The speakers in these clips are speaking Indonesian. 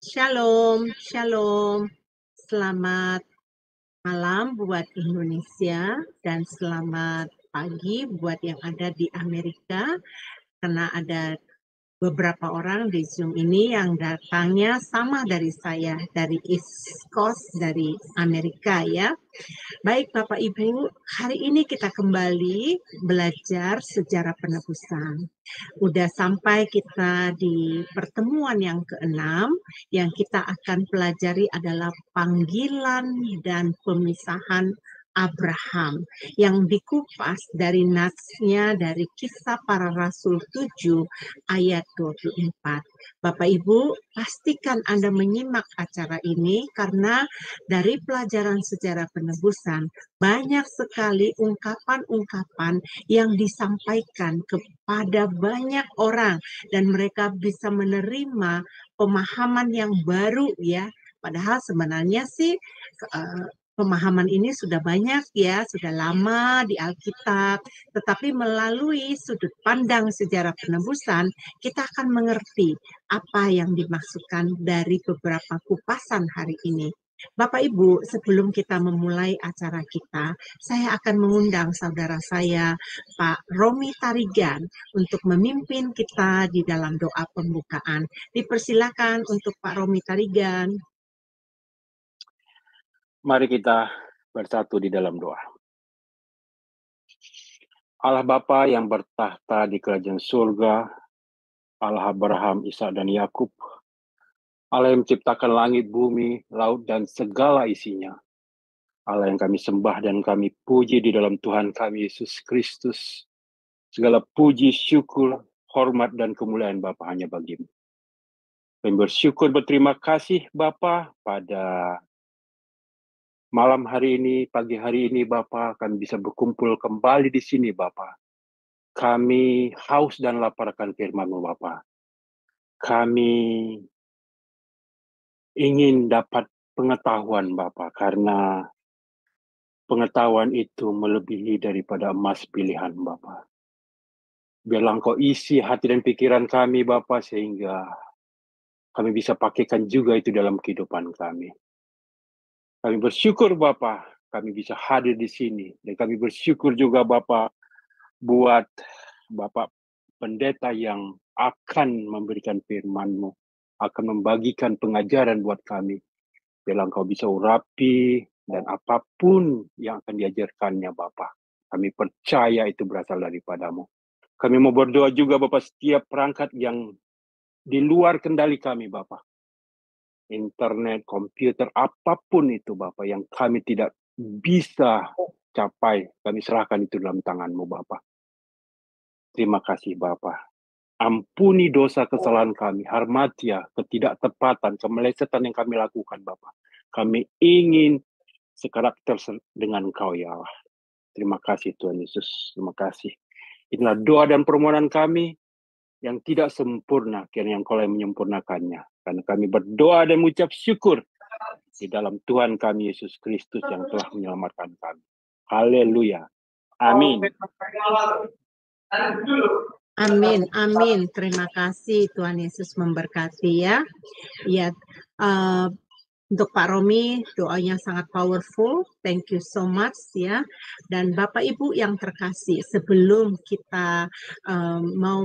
Shalom, shalom. Selamat malam buat Indonesia dan selamat pagi buat yang ada di Amerika, karena ada beberapa orang di Zoom ini yang datangnya sama dari saya, dari East Coast, dari Amerika ya. Baik Bapak Ibu, hari ini kita kembali belajar sejarah penebusan. Udah sampai kita di pertemuan yang ke-6, yang kita akan pelajari adalah panggilan dan pemisahan Abraham yang dikupas dari natsnya dari Kisah Para Rasul 7 ayat 24. Bapak Ibu, pastikan Anda menyimak acara ini karena dari pelajaran sejarah penebusan banyak sekali ungkapan-ungkapan yang disampaikan kepada banyak orang dan mereka bisa menerima pemahaman yang baru ya. Padahal sebenarnya sih pemahaman ini sudah banyak ya, sudah lama di Alkitab, tetapi melalui sudut pandang sejarah penebusan, kita akan mengerti apa yang dimaksudkan dari beberapa kupasan hari ini. Bapak Ibu, sebelum kita memulai acara kita, saya akan mengundang saudara saya, Pak Romi Tarigan, untuk memimpin kita di dalam doa pembukaan. Dipersilakan untuk Pak Romi Tarigan. Mari kita bersatu di dalam doa. Allah Bapa yang bertahta di kerajaan surga, Allah Abraham, Ishak dan Yakub, Allah yang menciptakan langit, bumi, laut, dan segala isinya. Allah yang kami sembah dan kami puji di dalam Tuhan kami Yesus Kristus. Segala puji, syukur, hormat, dan kemuliaan Bapa hanya bagimu. Kami bersyukur, berterima kasih Bapa pada malam hari ini, pagi hari ini Bapa, kami bisa berkumpul kembali di sini Bapa. Kami haus dan lapar akan firman-Mu Bapa. Kami ingin dapat pengetahuan Bapa, karena pengetahuan itu melebihi daripada emas pilihan Bapa. Biarlah Engkau isi hati dan pikiran kami Bapa, sehingga kami bisa pakaikan juga itu dalam kehidupan kami. Kami bersyukur Bapa, kami bisa hadir di sini. Dan kami bersyukur juga Bapa, buat Bapak pendeta yang akan memberikan firman-Mu, akan membagikan pengajaran buat kami. Biarlah Engkau bisa urapi, dan apapun yang akan diajarkannya Bapa, kami percaya itu berasal daripada-Mu. Kami mau berdoa juga Bapa, setiap perangkat yang di luar kendali kami Bapa, internet, komputer, apapun itu Bapa yang kami tidak bisa capai, kami serahkan itu dalam tangan-Mu Bapa. Terima kasih Bapa. Ampuni dosa kesalahan kami, harmatia, ketidaktepatan, kemelesetan yang kami lakukan Bapa. Kami ingin sekarakter dengan Engkau ya Allah. Terima kasih Tuhan Yesus, terima kasih. Inilah doa dan permohonan kami yang tidak sempurna, kiranya Engkau yang menyempurnakannya. Karena kami berdoa dan mengucap syukur di dalam Tuhan kami Yesus Kristus yang telah menyelamatkan kami. Haleluya. Amin. Amin, amin. Terima kasih, Tuhan Yesus memberkati ya. Ya, untuk Pak Romi, doanya sangat powerful. Thank you so much ya. Dan Bapak Ibu yang terkasih, sebelum kita mau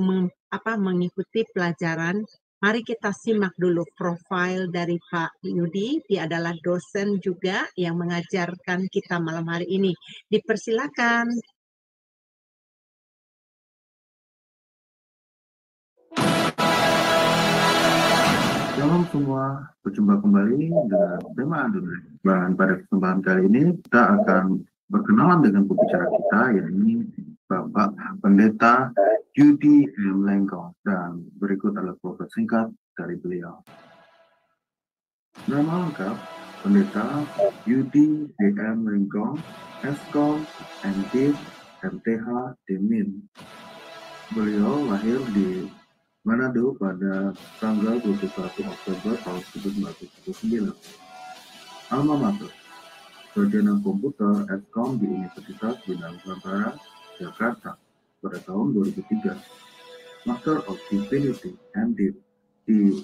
mengikuti pelajaran, mari kita simak dulu profil dari Pak Yudi. Dia adalah dosen juga yang mengajarkan kita malam hari ini. Dipersilakan. Shalom semua, berjumpa kembali dengan tema Adonai. Dan pada kesempatan kali ini kita akan berkenalan dengan pembicara kita, yakni Bapak Pendeta Yudi M. Lengkong. Dan berikut adalah profil singkat dari beliau. Nama lengkap Pendeta Yudi M. Lengkong, Eskom, MD, MTH, Demin. Beliau lahir di Manado pada tanggal 21 Oktober tahun 1979. Alma mater, Sarjana Komputer Eskom di Universitas Bina Nusantara, Jakarta pada tahun 2003. Master of Divinity MDiv di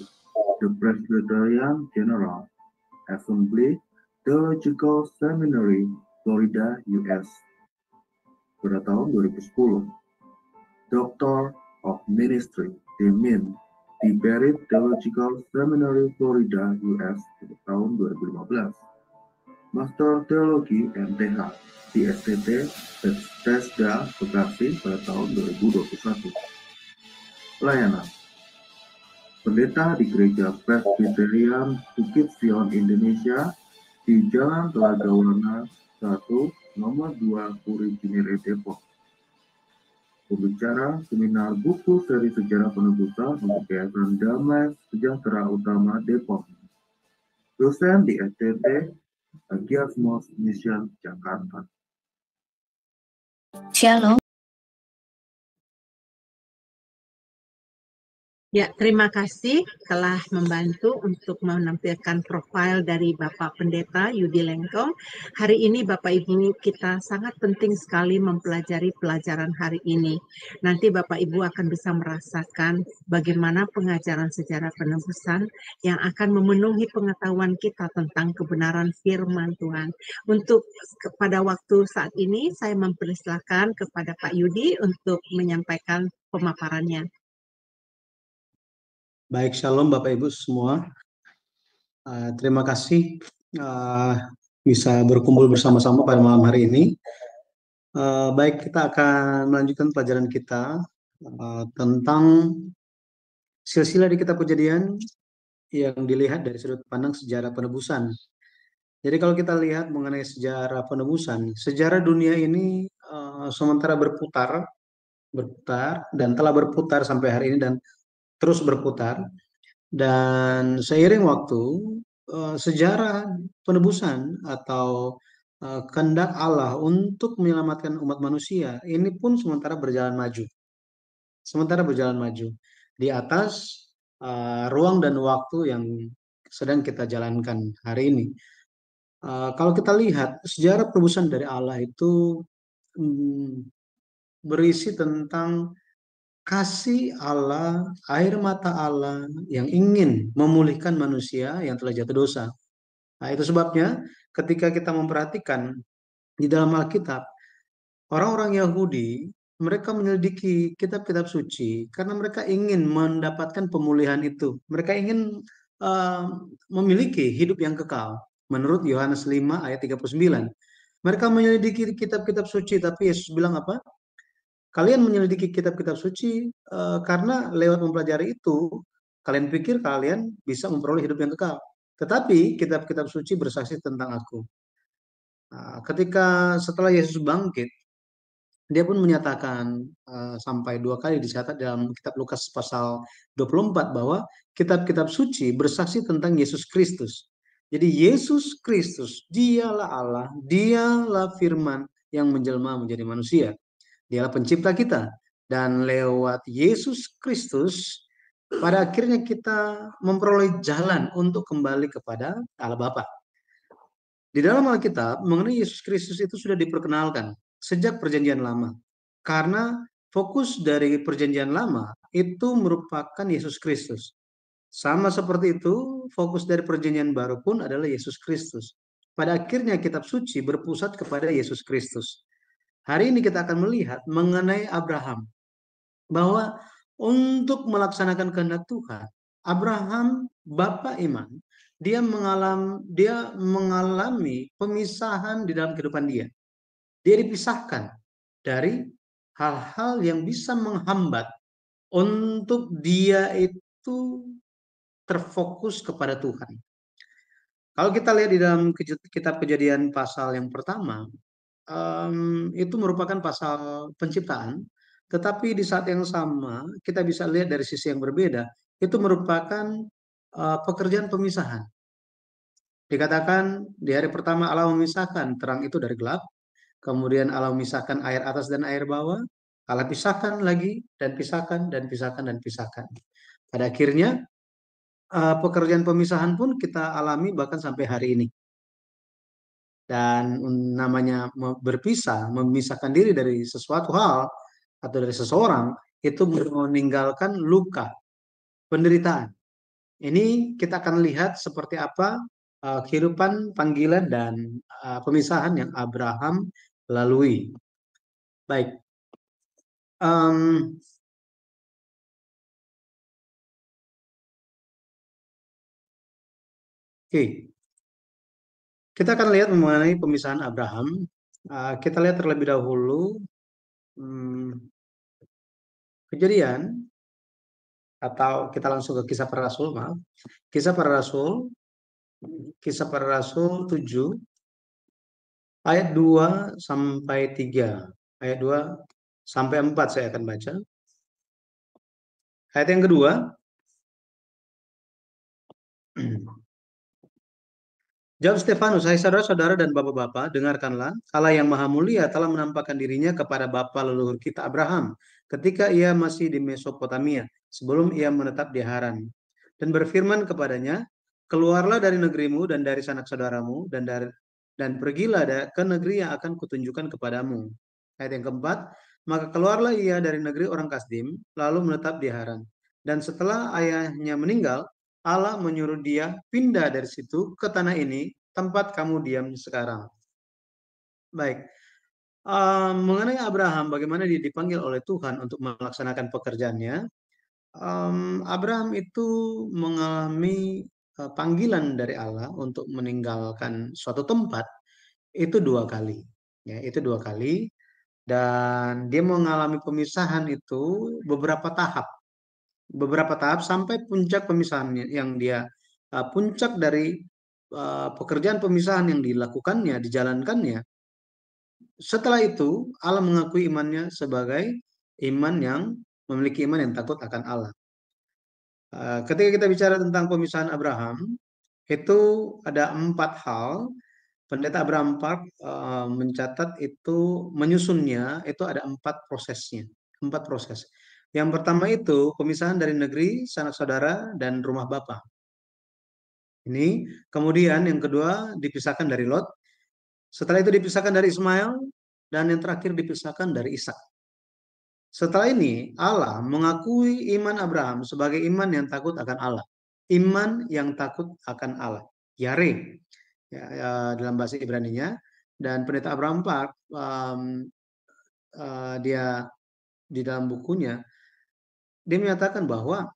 The Presbyterian General Assembly Theological Seminary, Florida, US pada tahun 2010. Doctor of Ministry DMin di Barrett Theological Seminary, Florida, US pada tahun 2015. Master Teologi MTH di STT Bethesda, Bekasi pada tahun 2021. Pelayanan Pendeta di Gereja Presbyterian Bukit Sion Indonesia di Jalan Telaga Warna 1, Nomor 2, Puri Cinere, Depok. Pembicara seminar buku seri Sejarah Penebusan untuk Yayasan Damai Sejahtera Utama, Depok. Dosen di STT Agiasmos Mission, Jakarta. Shalom. Ya, terima kasih telah membantu untuk menampilkan profil dari Bapak Pendeta Yudi Lengkong. Hari ini Bapak Ibu kita sangat penting sekali mempelajari pelajaran hari ini. Nanti Bapak Ibu akan bisa merasakan bagaimana pengajaran sejarah penebusan yang akan memenuhi pengetahuan kita tentang kebenaran firman Tuhan. Untuk pada waktu saat ini saya mempersilahkan kepada Pak Yudi untuk menyampaikan pemaparannya. Baik, shalom Bapak Ibu semua. Terima kasih bisa berkumpul bersama-sama pada malam hari ini. Baik, kita akan melanjutkan pelajaran kita tentang silsilah di Kitab Kejadian yang dilihat dari sudut pandang sejarah penebusan. Jadi kalau kita lihat mengenai sejarah penebusan, sejarah dunia ini sementara berputar dan telah berputar sampai hari ini dan terus berputar. Dan seiring waktu, sejarah penebusan atau kehendak Allah untuk menyelamatkan umat manusia ini pun sementara berjalan maju. Di atas ruang dan waktu yang sedang kita jalankan hari ini. Kalau kita lihat sejarah penebusan dari Allah itu berisi tentang kasih Allah, air mata Allah yang ingin memulihkan manusia yang telah jatuh dosa. Nah, itu sebabnya ketika kita memperhatikan di dalam Alkitab, orang-orang Yahudi, mereka menyelidiki kitab-kitab suci karena mereka ingin mendapatkan pemulihan itu. Mereka ingin memiliki hidup yang kekal. Menurut Yohanes 5 ayat 39. Mereka menyelidiki kitab-kitab suci, tapi Yesus bilang apa? Kalian menyelidiki kitab-kitab suci karena lewat mempelajari itu, kalian pikir kalian bisa memperoleh hidup yang kekal. Tetapi kitab-kitab suci bersaksi tentang aku. Nah, ketika setelah Yesus bangkit, dia pun menyatakan sampai 2 kali dicatat dalam kitab Lukas pasal 24 bahwa kitab-kitab suci bersaksi tentang Yesus Kristus. Jadi Yesus Kristus, dialah Allah, dialah firman yang menjelma menjadi manusia. Dialah pencipta kita. Dan lewat Yesus Kristus, pada akhirnya kita memperoleh jalan untuk kembali kepada Allah Bapa. Di dalam Alkitab, mengenai Yesus Kristus itu sudah diperkenalkan sejak Perjanjian Lama. Karena fokus dari Perjanjian Lama itu merupakan Yesus Kristus. Sama seperti itu, fokus dari Perjanjian Baru pun adalah Yesus Kristus. Pada akhirnya kitab suci berpusat kepada Yesus Kristus. Hari ini kita akan melihat mengenai Abraham, bahwa untuk melaksanakan kehendak Tuhan, Abraham, bapa iman, dia mengalami pemisahan di dalam kehidupan dia. Dia dipisahkan dari hal-hal yang bisa menghambat untuk dia itu terfokus kepada Tuhan. Kalau kita lihat di dalam kitab Kejadian pasal yang pertama, itu merupakan pasal penciptaan, tetapi di saat yang sama kita bisa lihat dari sisi yang berbeda, itu merupakan pekerjaan pemisahan. Dikatakan di hari pertama Allah memisahkan terang itu dari gelap, kemudian Allah memisahkan air atas dan air bawah, Allah pisahkan lagi dan pisahkan dan pisahkan dan pisahkan. Pada akhirnya pekerjaan pemisahan pun kita alami bahkan sampai hari ini. Dan namanya berpisah, memisahkan diri dari sesuatu hal atau dari seseorang, itu meninggalkan luka, penderitaan. Ini kita akan lihat seperti apa kehidupan panggilan dan pemisahan yang Abraham lalui. Baik. Oke. Kita akan lihat mengenai pemisahan Abraham. Kita lihat terlebih dahulu Kejadian, atau kita langsung ke Kisah Para Rasul, maaf. Kisah Para Rasul 7 ayat 2 sampai 3. Ayat 2 sampai 4 saya akan baca. Ayat yang kedua, jawab Stefanus, hai saudara-saudara dan bapak-bapak, dengarkanlah, Allah yang maha mulia telah menampakkan dirinya kepada bapa leluhur kita Abraham ketika ia masih di Mesopotamia, sebelum ia menetap di Haran. Dan berfirman kepadanya, keluarlah dari negerimu dan dari sanak saudaramu, dan pergilah ke negeri yang akan kutunjukkan kepadamu. Ayat yang keempat, maka keluarlah ia dari negeri orang Kasdim, lalu menetap di Haran. Dan setelah ayahnya meninggal, Allah menyuruh dia pindah dari situ ke tanah ini, tempat kamu diam sekarang. Baik. Mengenai Abraham, bagaimana dia dipanggil oleh Tuhan untuk melaksanakan pekerjaannya. Abraham itu mengalami panggilan dari Allah untuk meninggalkan suatu tempat itu 2 kali. Ya, itu 2 kali. Dan dia mengalami pemisahan itu beberapa tahap sampai puncak pemisahan yang dia puncak dari pekerjaan pemisahan yang dijalankannya. Setelah itu Allah mengakui imannya sebagai memiliki iman yang takut akan Allah. Ketika kita bicara tentang pemisahan Abraham, itu ada 4 hal. Pendeta Abraham Park mencatat itu menyusunnya itu ada 4 prosesnya, 4 proses. Yang pertama itu pemisahan dari negeri, sanak saudara, dan rumah bapa. Ini kemudian yang kedua dipisahkan dari Lot. Setelah itu dipisahkan dari Ismail, dan yang terakhir dipisahkan dari Ishak. Setelah ini Allah mengakui iman Abraham sebagai iman yang takut akan Allah. Iman yang takut akan Allah. Yare. Dalam bahasa Ibrani-nya. Dan pendeta Abraham Park dia di dalam bukunya dia mengatakan bahwa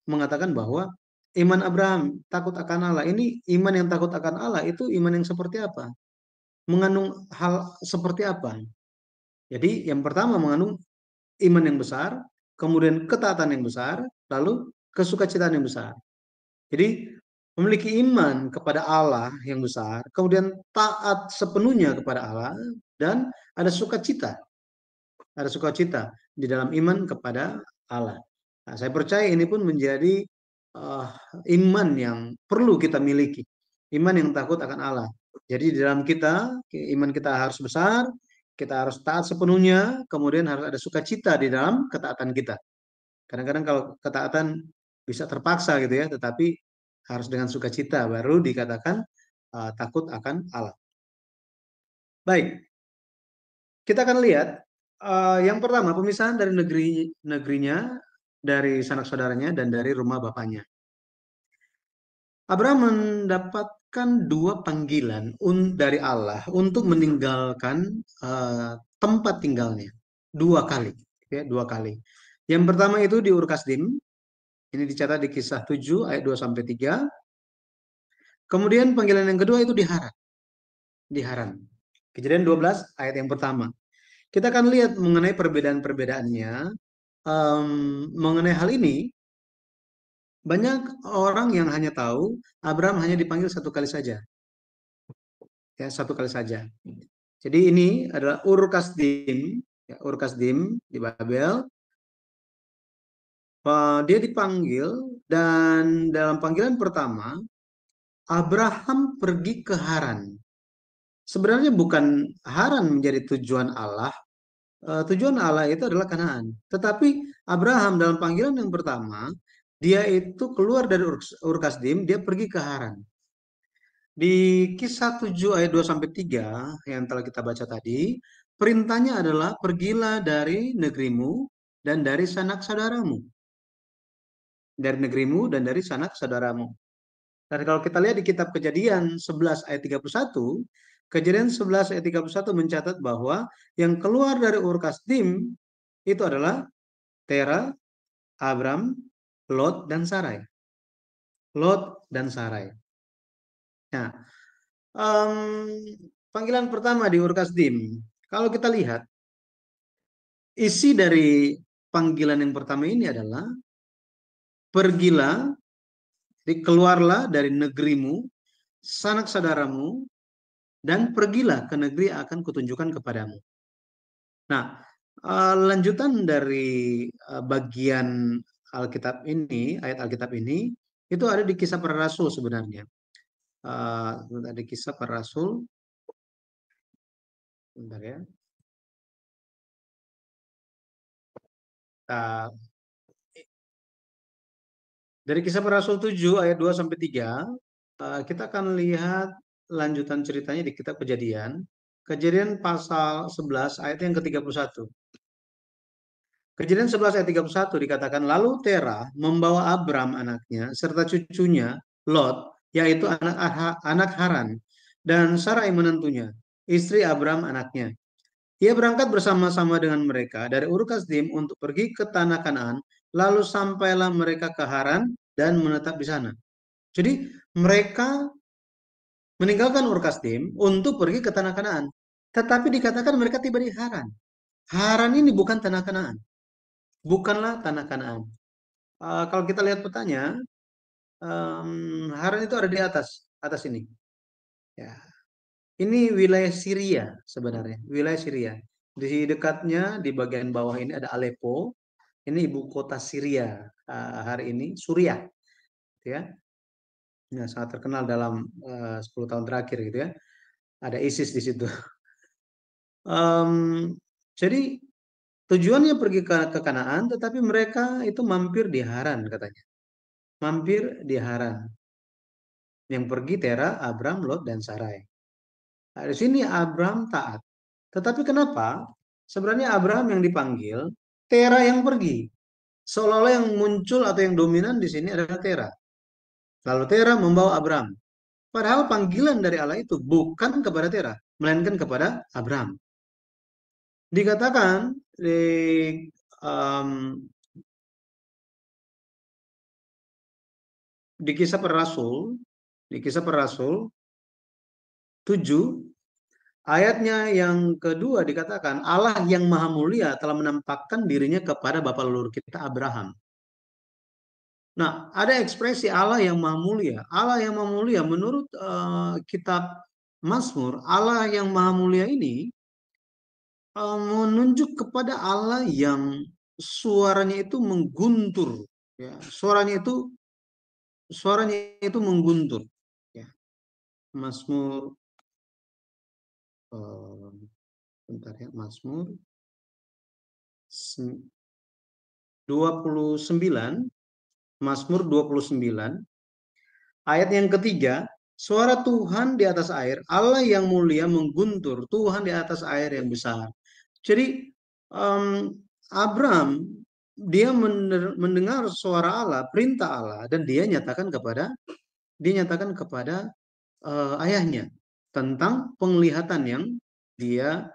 iman Abraham takut akan Allah ini, iman yang takut akan Allah itu iman yang seperti apa? Mengandung hal seperti apa? Jadi yang pertama mengandung iman yang besar, kemudian ketaatan yang besar, lalu kesukacitaan yang besar. Jadi memiliki iman kepada Allah yang besar, kemudian taat sepenuhnya kepada Allah, dan ada sukacita. Ada sukacita di dalam iman kepada Allah. Nah, saya percaya ini pun menjadi iman yang perlu kita miliki. Iman yang takut akan Allah. Jadi di dalam kita, iman kita harus besar, kita harus taat sepenuhnya, kemudian harus ada sukacita di dalam ketaatan kita. Kadang-kadang kalau ketaatan bisa terpaksa gitu ya, tetapi harus dengan sukacita baru dikatakan takut akan Allah. Baik, kita akan lihat yang pertama pemisahan dari negerinya, dari sanak saudaranya, dan dari rumah bapaknya. Abraham mendapatkan 2 panggilan dari Allah untuk meninggalkan tempat tinggalnya 2 kali, ya, 2 kali. Yang pertama itu di Ur Kasdim. Ini dicatat di Kisah 7 ayat 2 sampai 3. Kemudian panggilan yang kedua itu di Haran. Di Haran. Kejadian 12 ayat yang pertama. Kita akan lihat mengenai perbedaan-perbedaannya. Mengenai hal ini, banyak orang yang hanya tahu Abraham hanya dipanggil 1 kali saja. Ya, 1 kali saja. Jadi ini adalah Ur Kasdim, ya, Ur Kasdim di Babel. Dia dipanggil, dan dalam panggilan pertama Abraham pergi ke Haran. Sebenarnya bukan Haran menjadi tujuan Allah. Tujuan Allah itu adalah Kanaan. Tetapi Abraham dalam panggilan yang pertama, dia itu keluar dari Ur Kasdim, dia pergi ke Haran. Di Kisah 7 ayat 2-3 yang telah kita baca tadi, perintahnya adalah pergilah dari negerimu dan dari sanak saudaramu. Dari negerimu dan dari sanak saudaramu. Dan kalau kita lihat di kitab Kejadian 11 ayat 31, Kejadian 11 ayat 31 mencatat bahwa yang keluar dari Ur Kasdim itu adalah Tera, Abram, Lot, dan Sarai. Lot dan Sarai. Nah, panggilan pertama di Ur Kasdim, kalau kita lihat, isi dari panggilan yang pertama ini adalah pergilah, keluarlah dari negerimu, sanak saudaramu, dan pergilah ke negeri yang akan kutunjukkan kepadamu. Nah, lanjutan dari bagian Alkitab ini, ayat Alkitab ini, itu ada di Kisah Para Rasul sebenarnya. Ada Kisah Para Rasul. Bentar ya. Dari Kisah Para Rasul 7 ayat 2-3, kita akan lihat lanjutan ceritanya di kitab Kejadian. Kejadian pasal 11 ayat yang ke-31. Kejadian 11 ayat 31 dikatakan, lalu Tera membawa Abram anaknya serta cucunya Lot, yaitu anak Haran, dan Sarai menantunya, istri Abram anaknya. Ia berangkat bersama-sama dengan mereka dari Ur Kasdim untuk pergi ke tanah Kanaan, lalu sampailah mereka ke Haran dan menetap di sana. Jadi mereka meninggalkan Ur Kasdim untuk pergi ke tanah Kanaan. Tetapi dikatakan mereka tiba di Haran. Haran ini bukan tanah Kanaan. Bukanlah tanah Kanaan. Kalau kita lihat petanya, Haran itu ada di atas ini. Ya. Ini wilayah Syria sebenarnya, wilayah Syria. Di dekatnya di bagian bawah ini ada Aleppo. Ini ibu kota Syria hari ini, Suriah, ya. Nah, sangat terkenal dalam 10 tahun terakhir gitu ya. Ada ISIS di situ. Jadi tujuannya pergi ke Kanaan, tetapi mereka itu mampir di Haran katanya. Mampir di Haran. Yang pergi Tera, Abram, Lot, dan Sarai. Nah, di sini Abram taat. Tetapi kenapa? Sebenarnya Abraham yang dipanggil, Tera yang pergi. Seolah-olah yang muncul atau yang dominan di sini adalah Tera. Lalu Tera membawa Abraham. Padahal panggilan dari Allah itu bukan kepada Tera, melainkan kepada Abraham. Dikatakan di Kisah Para Rasul, di Kisah Para Rasul 7 ayatnya yang kedua dikatakan Allah yang Maha Mulia telah menampakkan dirinya kepada bapa leluhur kita Abraham. Nah, ada ekspresi Allah yang Maha Mulia. Allah yang Maha Mulia menurut kitab Mazmur, Allah yang Maha Mulia ini menunjuk kepada Allah yang suaranya itu mengguntur, ya. Suaranya itu mengguntur, ya. Mazmur bentar ya, Mazmur 29, Mazmur 29 ayat yang ketiga, suara Tuhan di atas air, Allah yang mulia mengguntur, Tuhan di atas air yang besar. Jadi Abraham dia mendengar suara Allah, perintah Allah, dan dia nyatakan kepada ayahnya tentang penglihatan yang dia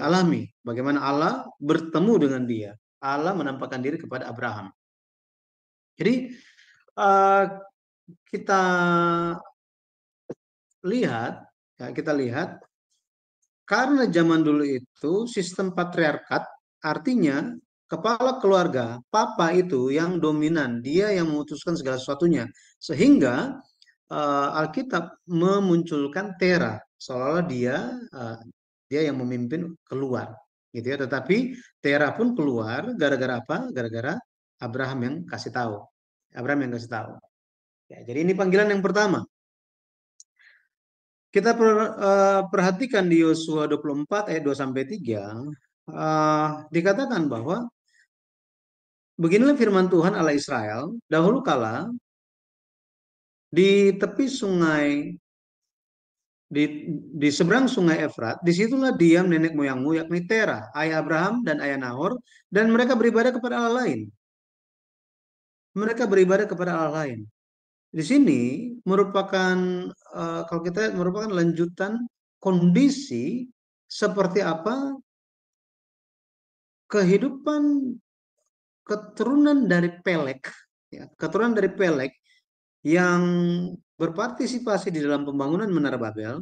alami. Bagaimana Allah bertemu dengan dia. Allah menampakkan diri kepada Abraham. Jadi kita lihat karena zaman dulu itu sistem patriarkat, artinya kepala keluarga, papa itu yang dominan, dia yang memutuskan segala sesuatunya. Sehingga Alkitab memunculkan Tera, seolah-olah dia yang memimpin keluar, gitu ya. Tetapi Tera pun keluar gara-gara apa? Gara-gara Abraham yang kasih tahu. Ya, jadi ini panggilan yang pertama. Kita perhatikan di Yosua 24 ayat 2-3, dikatakan bahwa beginilah firman Tuhan Allah Israel, dahulu kala di tepi sungai di seberang sungai Efrat, disitulah diam nenek moyangmu, yakni Terah, ayah Abraham dan ayah Nahor, dan mereka beribadah kepada Allah lain. Mereka beribadah kepada Allah lain. Di sini merupakan, kalau kita lihat, merupakan lanjutan kondisi seperti apa kehidupan keturunan dari Pelek, ya, keturunan dari Pelek yang berpartisipasi di dalam pembangunan Menara Babel.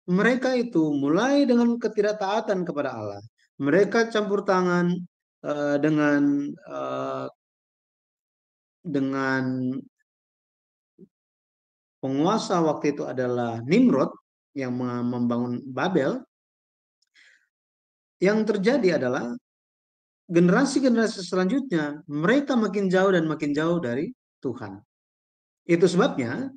Mereka itu mulai dengan ketidaktaatan kepada Allah. Mereka campur tangan dengan penguasa waktu itu adalah Nimrod yang membangun Babel. Yang terjadi adalah generasi-generasi selanjutnya mereka makin jauh dan makin jauh dari Tuhan. Itu sebabnya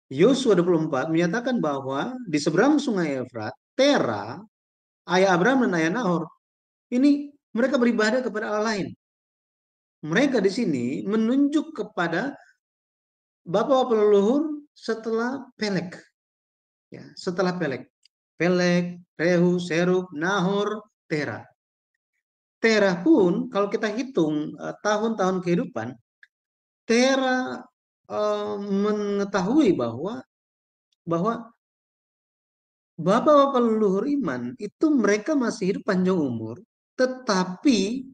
Yosua 24 menyatakan bahwa di seberang sungai Efrat, Terah, ayah Abraham dan ayah Nahor, ini mereka beribadah kepada Allah lain. Mereka di sini menunjuk kepada bapak-bapak leluhur setelah Pelek. Ya, setelah Pelek. Pelek, Rehu, Serug, Nahor, Terah. Terah pun kalau kita hitung tahun-tahun kehidupan, Terah mengetahui bahwa bapak-bapak leluhur iman itu mereka masih hidup panjang umur, tetapi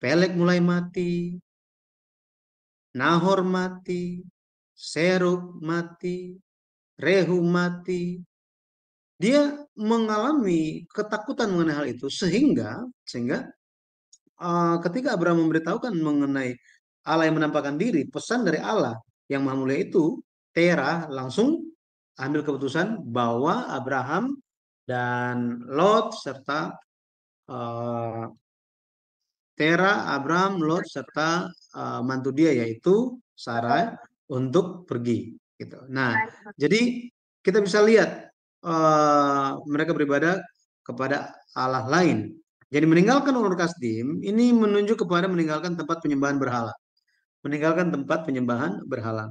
Pelek mulai mati, Nahor mati, Serug mati, Rehu mati. Dia mengalami ketakutan mengenai hal itu sehingga ketika Abraham memberitahukan mengenai Allah yang menampakkan diri, pesan dari Allah yang Maha Mulia itu, Terah langsung ambil keputusan bahwa Abraham dan Lot serta Terah, Abraham, Lot serta mantu dia yaitu Sarai untuk pergi. Gitu. Nah, jadi kita bisa lihat mereka beribadah kepada Allah lain. Jadi meninggalkan Ur Kasdim ini menunjuk kepada meninggalkan tempat penyembahan berhala. Meninggalkan tempat penyembahan berhala.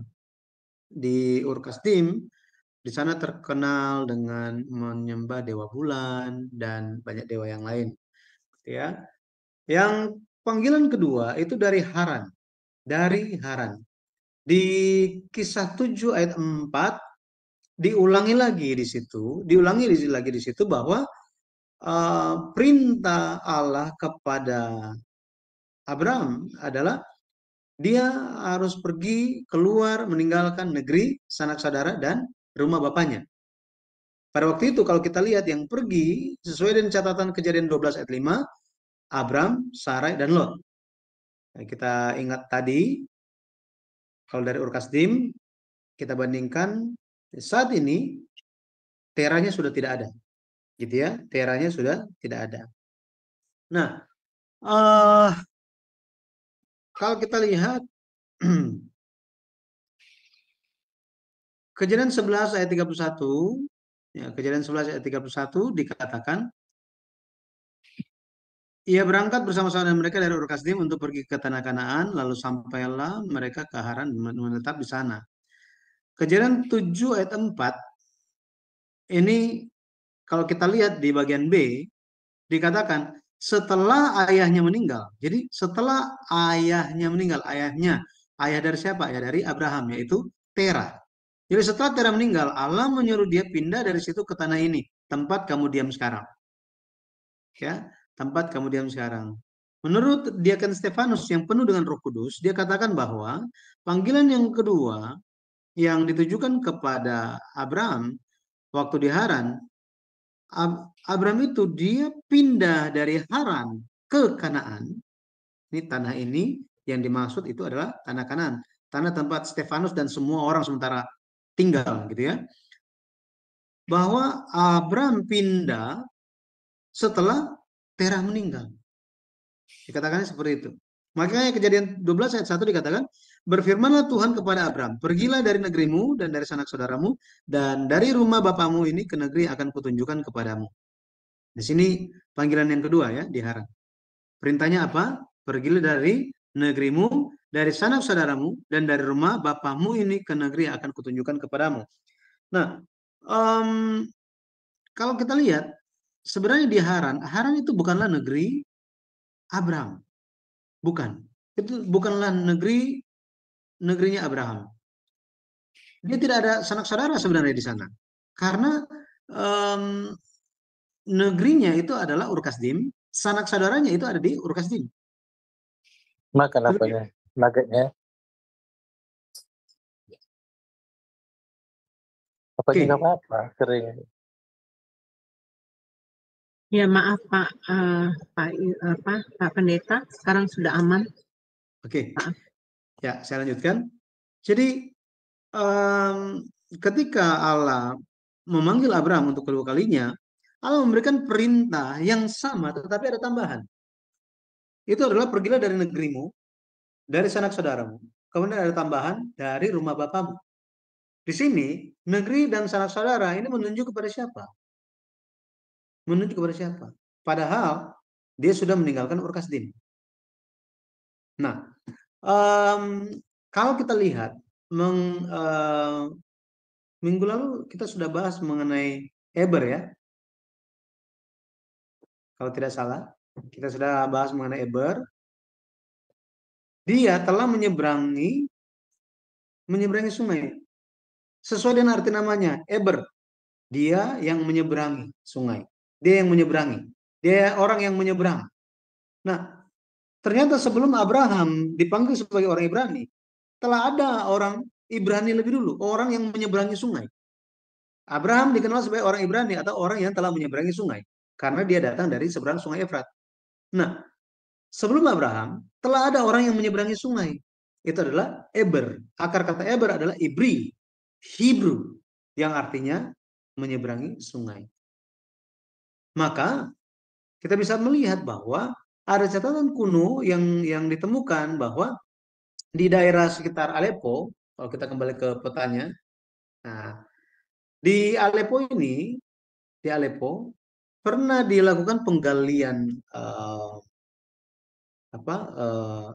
Di Ur Kasdim, di sana terkenal dengan menyembah dewa bulan dan banyak dewa yang lain. Ya. Yang panggilan kedua itu dari Haran. Dari Haran. Di Kisah 7 ayat 4 diulangi lagi di situ bahwa perintah Allah kepada Abraham adalah dia harus pergi keluar meninggalkan negeri sanak saudara dan rumah bapaknya. Pada waktu itu kalau kita lihat yang pergi sesuai dengan catatan Kejadian 12 ayat 5, Abram, Sarai, dan Lot. Nah, kita ingat tadi kalau dari Ur Kasdim kita bandingkan saat ini Terahnya sudah tidak ada. Gitu ya, Terahnya sudah tidak ada. Nah, kalau kita lihat Kejadian 11 ayat 31, ya, Kejadian 11 ayat 31 dikatakan, ia berangkat bersama-sama dengan mereka dari Ur Kasdim untuk pergi ke tanah Kanaan, lalu sampailah mereka ke Haran menetap di sana. Kejadian 7 ayat 4, ini kalau kita lihat di bagian B, dikatakan setelah ayahnya meninggal. Jadi setelah ayahnya meninggal, ayah dari siapa? Ayah dari Abraham, yaitu Terah. Jadi setelah Terah meninggal, Allah menyuruh dia pindah dari situ ke tanah ini, tempat kamu diam sekarang. Ya, tempat kamu diam sekarang. Menurut Diaken Stefanus yang penuh dengan Roh Kudus, dia katakan bahwa panggilan yang kedua yang ditujukan kepada Abraham waktu di Haran, Abraham itu dia pindah dari Haran ke Kanaan. Ini tanah ini yang dimaksud itu adalah tanah Kanaan, tanah tempat Stefanus dan semua orang sementara tinggal, gitu ya. Bahwa Abraham pindah setelah Terah meninggal. Dikatakannya seperti itu. Makanya Kejadian 12 ayat 1 dikatakan, berfirmanlah Tuhan kepada Abraham, pergilah dari negerimu dan dari sanak saudaramu dan dari rumah bapamu ini ke negeri yang akan kutunjukkan kepadamu. Di sini panggilan yang kedua ya, di Haran. Perintahnya apa? Pergilah dari negerimu, dari sanak saudaramu dan dari rumah bapamu ini ke negeri yang akan kutunjukkan kepadamu. Nah, kalau kita lihat sebenarnya di Haran itu bukanlah negeri Abraham, bukan. Itu bukanlah negerinya Abraham. Dia tidak ada sanak saudara sebenarnya di sana, karena em, negerinya itu adalah Ur Kasdim, sanak saudaranya itu ada di Ur Kasdim. Makan apanya? Nuggetnya? Apanya Oke. nggak apa-apa, kering. Ya maaf Pak, Pak Pendeta, sekarang sudah aman. Oke. Maaf. Ya, saya lanjutkan. Jadi ketika Allah memanggil Abraham untuk kedua kalinya, Allah memberikan perintah yang sama, tetapi ada tambahan. Itu adalah pergilah dari negerimu, dari sanak saudaramu. Kemudian ada tambahan dari rumah bapamu. Di sini, negeri dan sanak saudara ini menunjuk kepada siapa? Menunjuk kepada siapa? Padahal dia sudah meninggalkan Ur Kasdim. Nah, kalau kita lihat, minggu lalu kita sudah bahas mengenai Eber ya. Kalau tidak salah, kita sudah bahas mengenai Eber. Dia telah menyeberangi sungai. Sesuai dengan arti namanya, Eber. Dia yang menyeberangi sungai. Dia yang menyeberangi. Dia orang yang menyeberang. Nah, ternyata sebelum Abraham dipanggil sebagai orang Ibrani, telah ada orang Ibrani lebih dulu, orang yang menyeberangi sungai. Abraham dikenal sebagai orang Ibrani atau orang yang telah menyeberangi sungai, karena dia datang dari seberang sungai Efrat. Nah, sebelum Abraham, telah ada orang yang menyeberangi sungai. Itu adalah Eber. Akar kata Eber adalah Ibri, Hebrew, yang artinya menyeberangi sungai. Maka kita bisa melihat bahwa ada catatan kuno yang ditemukan bahwa di daerah sekitar Aleppo, kalau kita kembali ke petanya, nah, di Aleppo ini, di Aleppo pernah dilakukan penggalian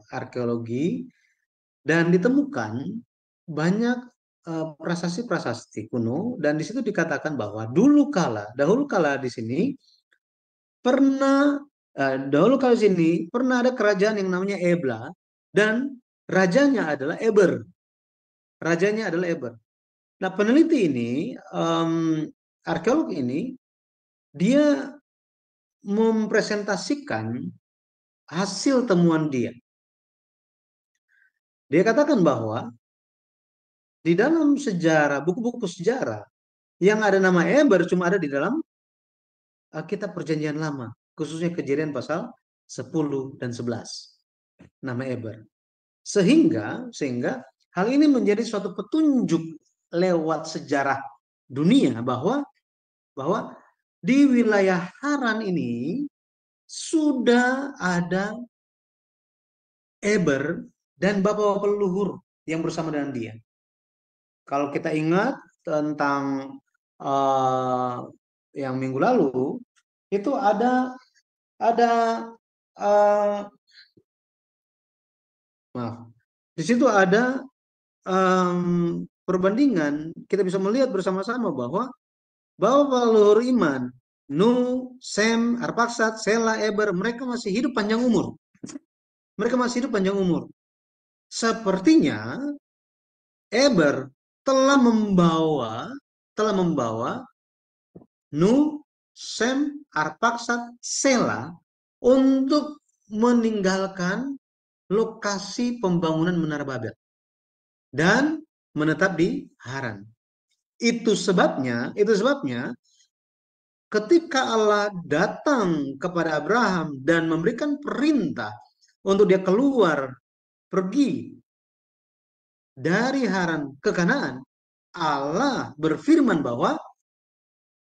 arkeologi dan ditemukan banyak prasasti-prasasti kuno, dan di situ dikatakan bahwa dahulu kala di sini pernah ada kerajaan yang namanya Ebla, dan rajanya adalah Eber. Rajanya adalah Eber. Nah, peneliti ini, arkeolog ini, dia mempresentasikan hasil temuan dia. Dia katakan bahwa di dalam sejarah, buku-buku sejarah, yang ada nama Eber cuma ada di dalam kitab Perjanjian Lama, khususnya Kejadian pasal 10 dan 11. Nama Eber. Sehingga hal ini menjadi suatu petunjuk lewat sejarah dunia bahwa di wilayah Haran ini sudah ada Eber dan bapak-bapak leluhur yang bersama dengan dia. Kalau kita ingat tentang yang minggu lalu, itu ada di situ ada perbandingan. Kita bisa melihat bersama-sama bahwa leluhur iman, Nuh, Sem, Arpaksad, Sela, Eber, mereka masih hidup panjang umur. Mereka masih hidup panjang umur. Sepertinya Eber telah membawa Nuh, Sem, Arpaksad, Sela untuk meninggalkan lokasi pembangunan Menara Babel dan menetap di Haran. Itu sebabnya ketika Allah datang kepada Abraham dan memberikan perintah untuk dia pergi dari Haran ke Kanaan, Allah berfirman bahwa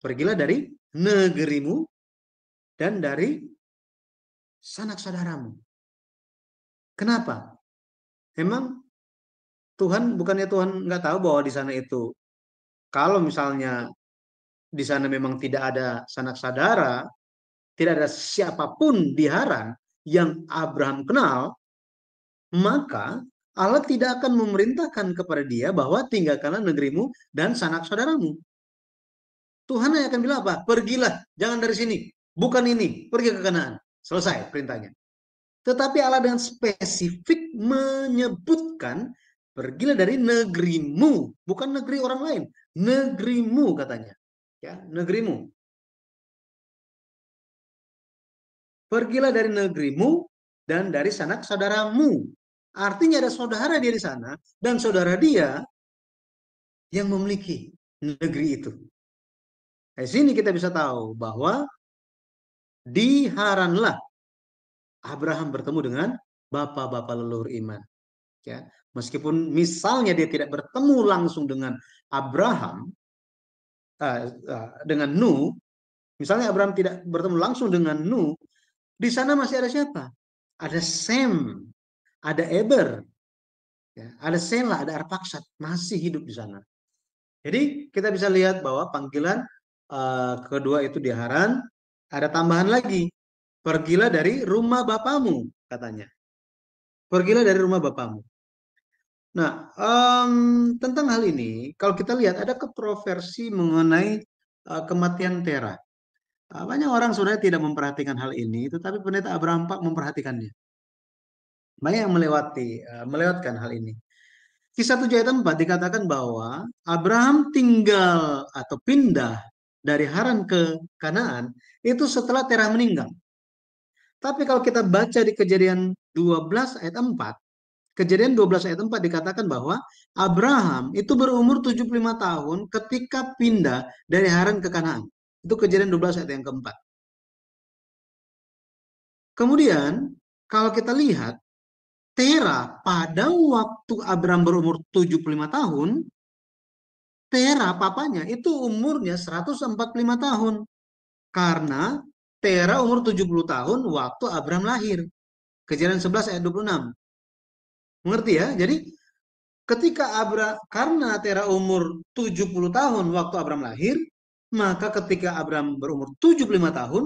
pergilah dari negerimu dan dari sanak saudaramu. Kenapa? Emang bukannya Tuhan nggak tahu bahwa di sana itu, kalau misalnya di sana memang tidak ada sanak saudara, tidak ada siapapun di Haran yang Abraham kenal, maka Allah tidak akan memerintahkan kepada dia bahwa tinggalkanlah negerimu dan sanak saudaramu. Tuhan yang akan bilang apa? Pergilah, jangan dari sini. Bukan ini, pergi ke Kanaan. Selesai perintahnya. Tetapi Allah dengan spesifik menyebutkan, pergilah dari negerimu, bukan negeri orang lain. Negerimu katanya. Ya, negerimu. Pergilah dari negerimu dan dari sanak saudaramu. Artinya ada saudara dia di sana dan saudara dia yang memiliki negeri itu. Di sini kita bisa tahu bahwa di Haranlah Abraham bertemu dengan bapak-bapak leluhur iman. Ya, meskipun misalnya dia tidak bertemu langsung dengan Abraham, dengan Nuh, misalnya Abraham tidak bertemu langsung dengan Nuh, di sana masih ada siapa? Ada Sem, ada Eber, ya, ada Sela, ada Arpaksad, masih hidup di sana. Jadi kita bisa lihat bahwa panggilan kedua itu di Haran, ada tambahan lagi, pergilah dari rumah bapamu, katanya. Pergilah dari rumah bapamu. Nah, tentang hal ini, kalau kita lihat ada kontroversi mengenai kematian Tera. Banyak orang sebenarnya tidak memperhatikan hal ini, tetapi pendeta Abraham Pak memperhatikannya. Banyak yang melewatkan hal ini. Kisah 7 ayat 4 dikatakan bahwa Abraham tinggal atau pindah dari Haran ke Kanaan itu setelah Terah meninggal. Tapi kalau kita baca di Kejadian 12 ayat 4, Kejadian 12 ayat 4 dikatakan bahwa Abraham itu berumur 75 tahun ketika pindah dari Haran ke Kanaan. Itu Kejadian 12 ayat yang keempat. Kemudian kalau kita lihat Tera pada waktu Abraham berumur 75 tahun, Tera papanya itu umurnya 145 tahun. Karena Tera umur 70 tahun waktu Abraham lahir. Kejadian 11 ayat 26. Mengerti ya? Jadi ketika karena Tera umur 70 tahun waktu Abraham lahir, maka ketika Abraham berumur 75 tahun,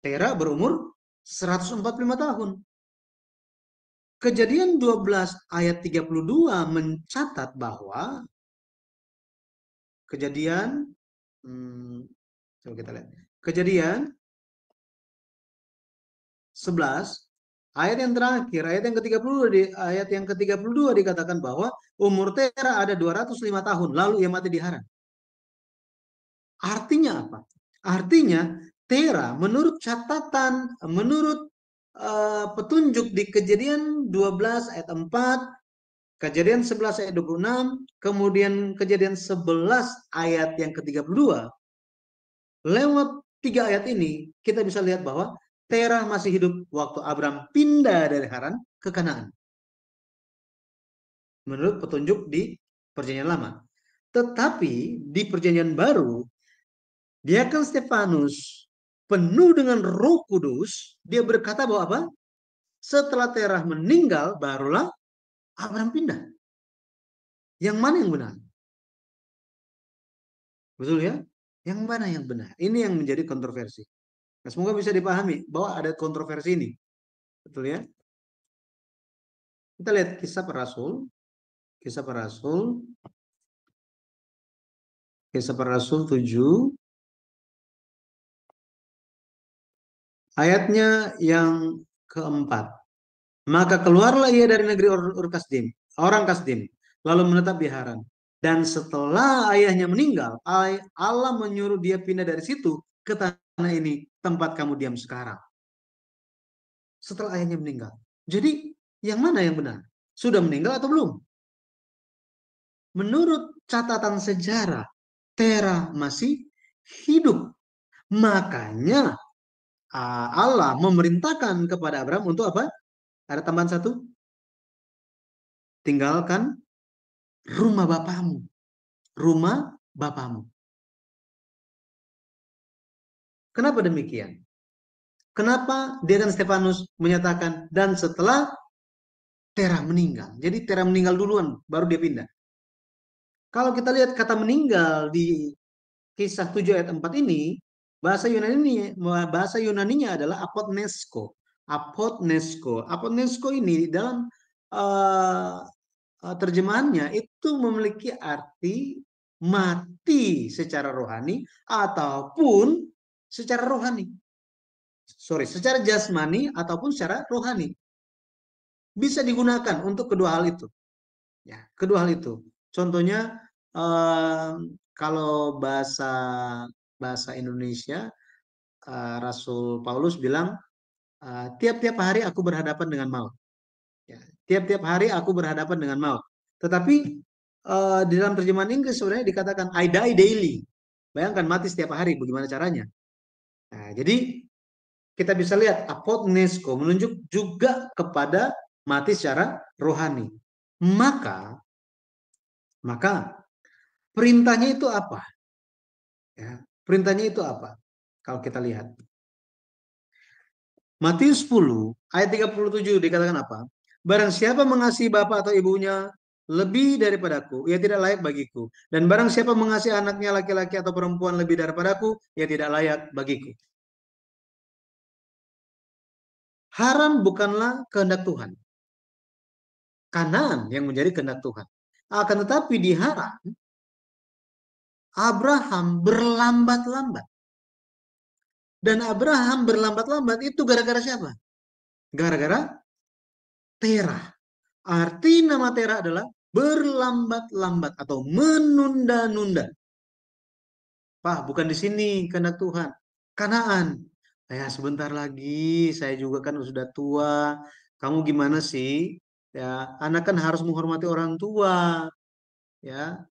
Tera berumur 145 tahun. Kejadian 12 ayat 32 mencatat bahwa Kejadian coba kita lihat. Kejadian 11 ayat yang terakhir, ayat yang ke-32 dikatakan bahwa umur Tera ada 205 tahun lalu ia mati di Haran. Artinya apa? Artinya Tera menurut catatan, menurut petunjuk di Kejadian 12 ayat 4, Kejadian 11 ayat 26, kemudian Kejadian 11 ayat yang ke-32, lewat 3 ayat ini kita bisa lihat bahwa Tera masih hidup waktu Abraham pindah dari Haran ke Kanaan. Menurut petunjuk di Perjanjian Lama. Tetapi di Perjanjian Baru, Diakon Stefanus penuh dengan Roh Kudus, dia berkata bahwa apa? Setelah Tera meninggal, barulah Abraham pindah. Yang mana yang benar? Betul ya? Yang mana yang benar? Ini yang menjadi kontroversi. Nah, semoga bisa dipahami bahwa ada kontroversi ini. Betul ya? Kita lihat Kisah Para Rasul. Kisah Para Rasul. Kisah Para Rasul 7. Ayatnya yang keempat. Maka keluarlah ia dari negeri orang Kasdim, lalu menetap di Haran. Dan setelah ayahnya meninggal, Allah menyuruh dia pindah dari situ ke tanah ini, tempat kamu diam sekarang. Setelah ayahnya meninggal. Jadi, yang mana yang benar? Sudah meninggal atau belum? Menurut catatan sejarah, Tera masih hidup. Makanya Allah memerintahkan kepada Abraham untuk apa? Ada tambahan satu. Tinggalkan rumah bapamu. Rumah bapamu. Kenapa demikian? Kenapa Diakon Stefanus menyatakan dan setelah Tera meninggal. Jadi Tera meninggal duluan, baru dia pindah. Kalau kita lihat kata meninggal di Kisah 7 ayat 4 ini, bahasa Yunaninya adalah apotnesko. Apotnesko ini dalam terjemahannya itu memiliki arti mati secara rohani ataupun secara rohani. Secara jasmani ataupun secara rohani. Bisa digunakan untuk kedua hal itu. Ya, kedua hal itu. Contohnya kalau bahasa Indonesia, Rasul Paulus bilang, tiap-tiap hari aku berhadapan dengan maut. Ya, tiap-tiap hari aku berhadapan dengan maut. Tetapi di dalam terjemahan Inggris sebenarnya dikatakan I die daily. Bayangkan mati setiap hari, bagaimana caranya? Nah, jadi kita bisa lihat apotnesko menunjuk juga kepada mati secara rohani. Maka perintahnya itu apa? Ya, perintahnya itu apa? Kalau kita lihat Matius 10 ayat 37 dikatakan apa? Barang siapa mengasihi bapak atau ibunya lebih daripadaku, ia tidak layak bagiku. Dan barang siapa mengasihi anaknya laki-laki atau perempuan lebih daripadaku, ia tidak layak bagiku. Haran bukanlah kehendak Tuhan. Kanaan yang menjadi kehendak Tuhan. Akan tetapi di Haran, Abraham berlambat-lambat. Dan Abraham berlambat-lambat itu gara-gara siapa? Gara-gara Terah. Arti nama Terah adalah berlambat-lambat atau menunda-nunda. Pak, bukan di sini kehendak Tuhan. Kanaan. Ya sebentar lagi, saya juga kan sudah tua. Kamu gimana sih? Ya, anak kan harus menghormati orang tua. Ya,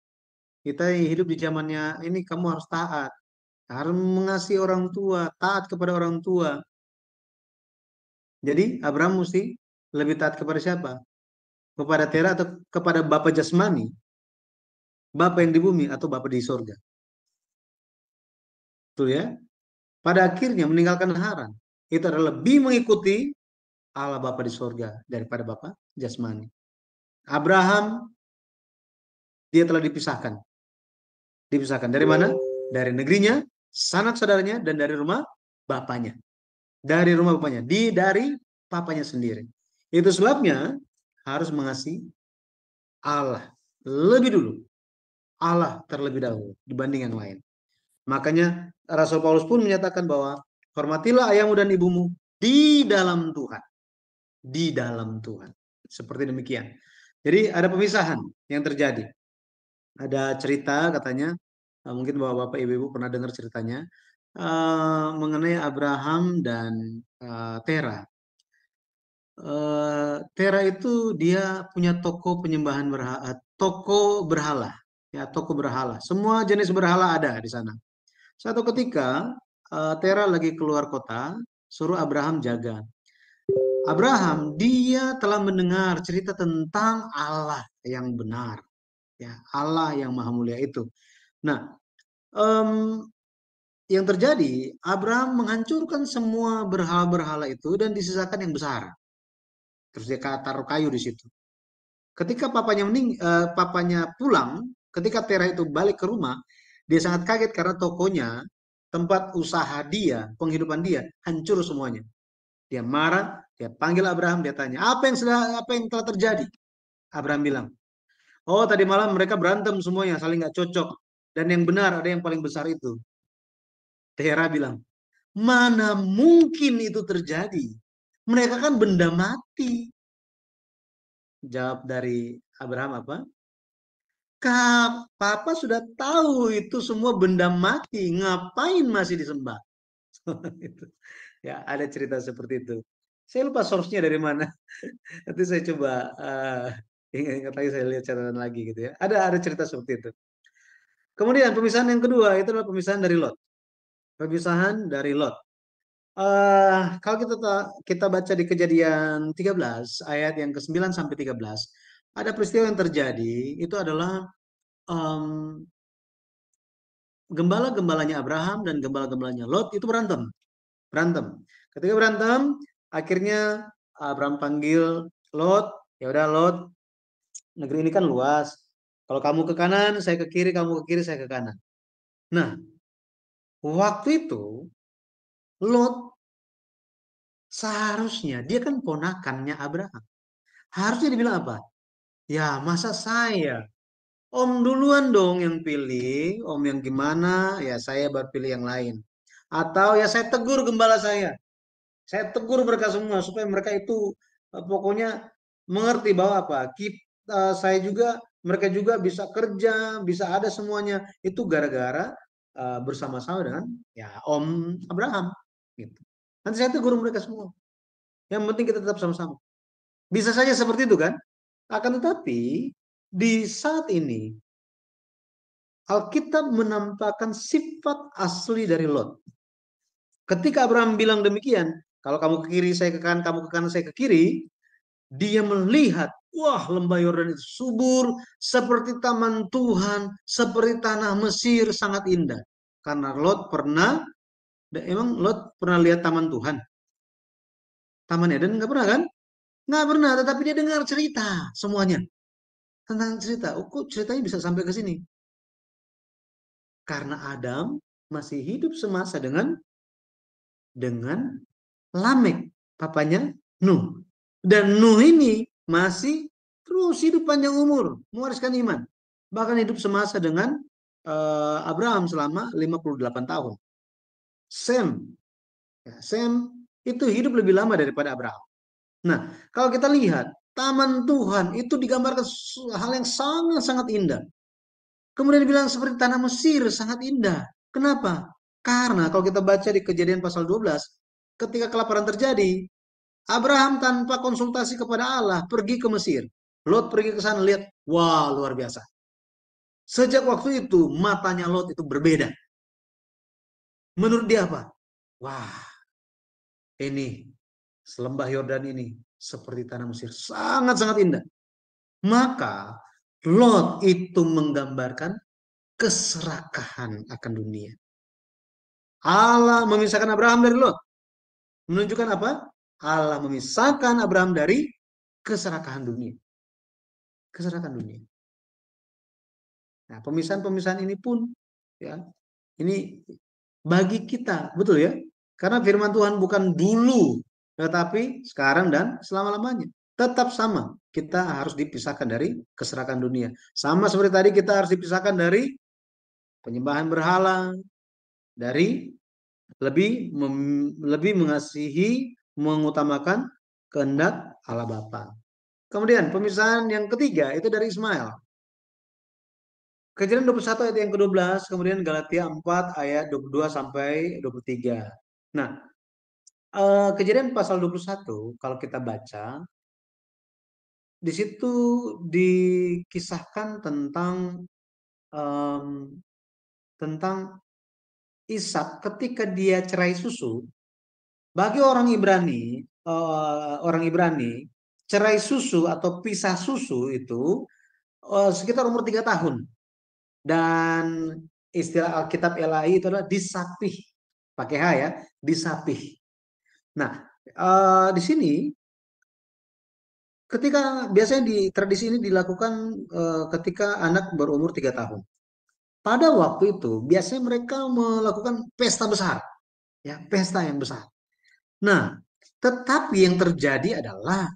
kita hidup di zamannya ini kamu harus taat. Harus mengasihi orang tua, taat kepada orang tua. Jadi Abraham mesti lebih taat kepada siapa? Kepada Terah atau kepada Bapa jasmani? Bapa yang di bumi atau Bapa di sorga? Betul ya? Pada akhirnya meninggalkan Haran. Itu adalah lebih mengikuti Allah Bapa di sorga daripada Bapa jasmani. Abraham, dia telah dipisahkan. Dipisahkan dari mana? Dari negerinya, sanak saudaranya, dan dari rumah bapaknya. Dari rumah bapaknya. Dari papanya sendiri. Itu sebabnya harus mengasihi Allah lebih dulu. Allah terlebih dahulu dibanding yang lain. Makanya Rasul Paulus pun menyatakan bahwa hormatilah ayahmu dan ibumu di dalam Tuhan. Di dalam Tuhan. Seperti demikian. Jadi ada pemisahan yang terjadi. Ada cerita katanya, mungkin bapak-bapak ibu-ibu pernah dengar ceritanya, mengenai Abraham dan Terah. Terah itu dia punya toko penyembahan berhala, toko berhala. Ya, toko berhala. Semua jenis berhala ada di sana. Suatu ketika Terah lagi keluar kota, suruh Abraham jaga. Abraham dia telah mendengar cerita tentang Allah yang benar, ya Allah yang maha mulia itu. Nah, yang terjadi Abraham menghancurkan semua berhala-berhala itu dan disisakan yang besar. Terus dia taruh kayu di situ. Ketika papanya pulang, ketika Terah itu balik ke rumah, dia sangat kaget karena tokonya, tempat usaha dia, penghidupan dia hancur semuanya. Dia marah, dia panggil Abraham, dia tanya, apa yang telah terjadi? Abraham bilang, oh tadi malam mereka berantem semuanya, saling nggak cocok. Dan yang benar ada yang paling besar itu. Terah bilang, mana mungkin itu terjadi? Mereka kan benda mati. Jawab dari Abraham apa? Papa sudah tahu itu semua benda mati, ngapain masih disembah? Ya, ada cerita seperti itu. Saya lupa source-nya dari mana. Nanti saya coba ingat lagi, saya lihat catatan lagi gitu ya. Ada cerita seperti itu. Kemudian pemisahan yang kedua itu adalah pemisahan dari Lot. Pemisahan dari Lot. Kalau kita baca di Kejadian 13 ayat yang ke-9 sampai 13, ada peristiwa yang terjadi, itu adalah gembala-gembalanya Abraham dan gembala-gembalanya Lot itu berantem. Ketika berantem, akhirnya Abraham panggil Lot, ya udah Lot, negeri ini kan luas. Kalau kamu ke kanan, saya ke kiri, kamu ke kiri, saya ke kanan. Nah, waktu itu Lot seharusnya dia kan ponakannya Abraham. Harusnya dibilang apa? Ya, masa saya Om duluan dong yang pilih, om yang gimana, ya saya baru pilih yang lain. Atau ya saya tegur gembala saya tegur mereka semua supaya mereka itu pokoknya mengerti bahwa apa, saya juga, mereka juga bisa kerja, bisa ada semuanya. Itu gara-gara bersama-sama dengan ya Om Abraham. Gitu. Nanti saya tegur mereka semua. Yang penting kita tetap sama-sama. Bisa saja seperti itu kan? Akan tetapi di saat ini Alkitab menampakkan sifat asli dari Lot. Ketika Abraham bilang demikian, kalau kamu ke kiri, saya ke kanan, kamu ke kanan, saya ke kiri, dia melihat, wah lembah Yordan itu subur, seperti taman Tuhan, seperti tanah Mesir, sangat indah. Karena Lot pernah, emang Lot pernah lihat taman Tuhan? Taman Eden nggak pernah kan? Nggak pernah, tetapi dia dengar cerita semuanya. Tentang cerita, oh kok ceritanya bisa sampai ke sini? Karena Adam masih hidup semasa dengan Lamek, papanya Nuh. Dan Nuh ini masih terus hidup panjang umur, mewariskan iman. Bahkan hidup semasa dengan Abraham selama 58 tahun. Sem itu hidup lebih lama daripada Abraham. Nah, kalau kita lihat, taman Tuhan itu digambarkan hal yang sangat-sangat indah. Kemudian dibilang seperti tanah Mesir, sangat indah. Kenapa? Karena kalau kita baca di Kejadian pasal 12, ketika kelaparan terjadi, Abraham tanpa konsultasi kepada Allah pergi ke Mesir. Lot pergi ke sana lihat, wah luar biasa. Sejak waktu itu matanya Lot itu berbeda. Menurut dia apa? Wah, ini selembah Yordan ini seperti tanah Mesir, sangat-sangat indah. Maka Lot itu menggambarkan keserakahan akan dunia. Allah memisahkan Abraham dari Lot. Menunjukkan apa? Allah memisahkan Abraham dari keserakahan dunia. Keserakahan dunia. Nah, pemisahan-pemisahan ini pun ya, ini bagi kita, betul ya? Karena firman Tuhan bukan dulu, tetapi sekarang dan selama-lamanya. Tetap sama, kita harus dipisahkan dari keserakahan dunia. Sama seperti tadi kita harus dipisahkan dari penyembahan berhala, dari lebih mengasihi, mengutamakan kehendak Allah Bapa. Kemudian pemisahan yang ketiga itu dari Ismail. Kejadian 21 ayat yang ke-12, kemudian Galatia 4 ayat 22 sampai 23. Nah, Kejadian pasal 21 kalau kita baca, di situ dikisahkan tentang tentang Ishak ketika dia cerai susu. Bagi orang Ibrani, cerai susu atau pisah susu itu sekitar umur 3 tahun. Dan istilah Alkitab LAI itu adalah disapih. Pakai H ya, disapih. Nah, di sini ketika biasanya di tradisi ini dilakukan ketika anak berumur 3 tahun. Pada waktu itu biasanya mereka melakukan pesta besar. Ya, pesta yang besar. Nah, tetapi yang terjadi adalah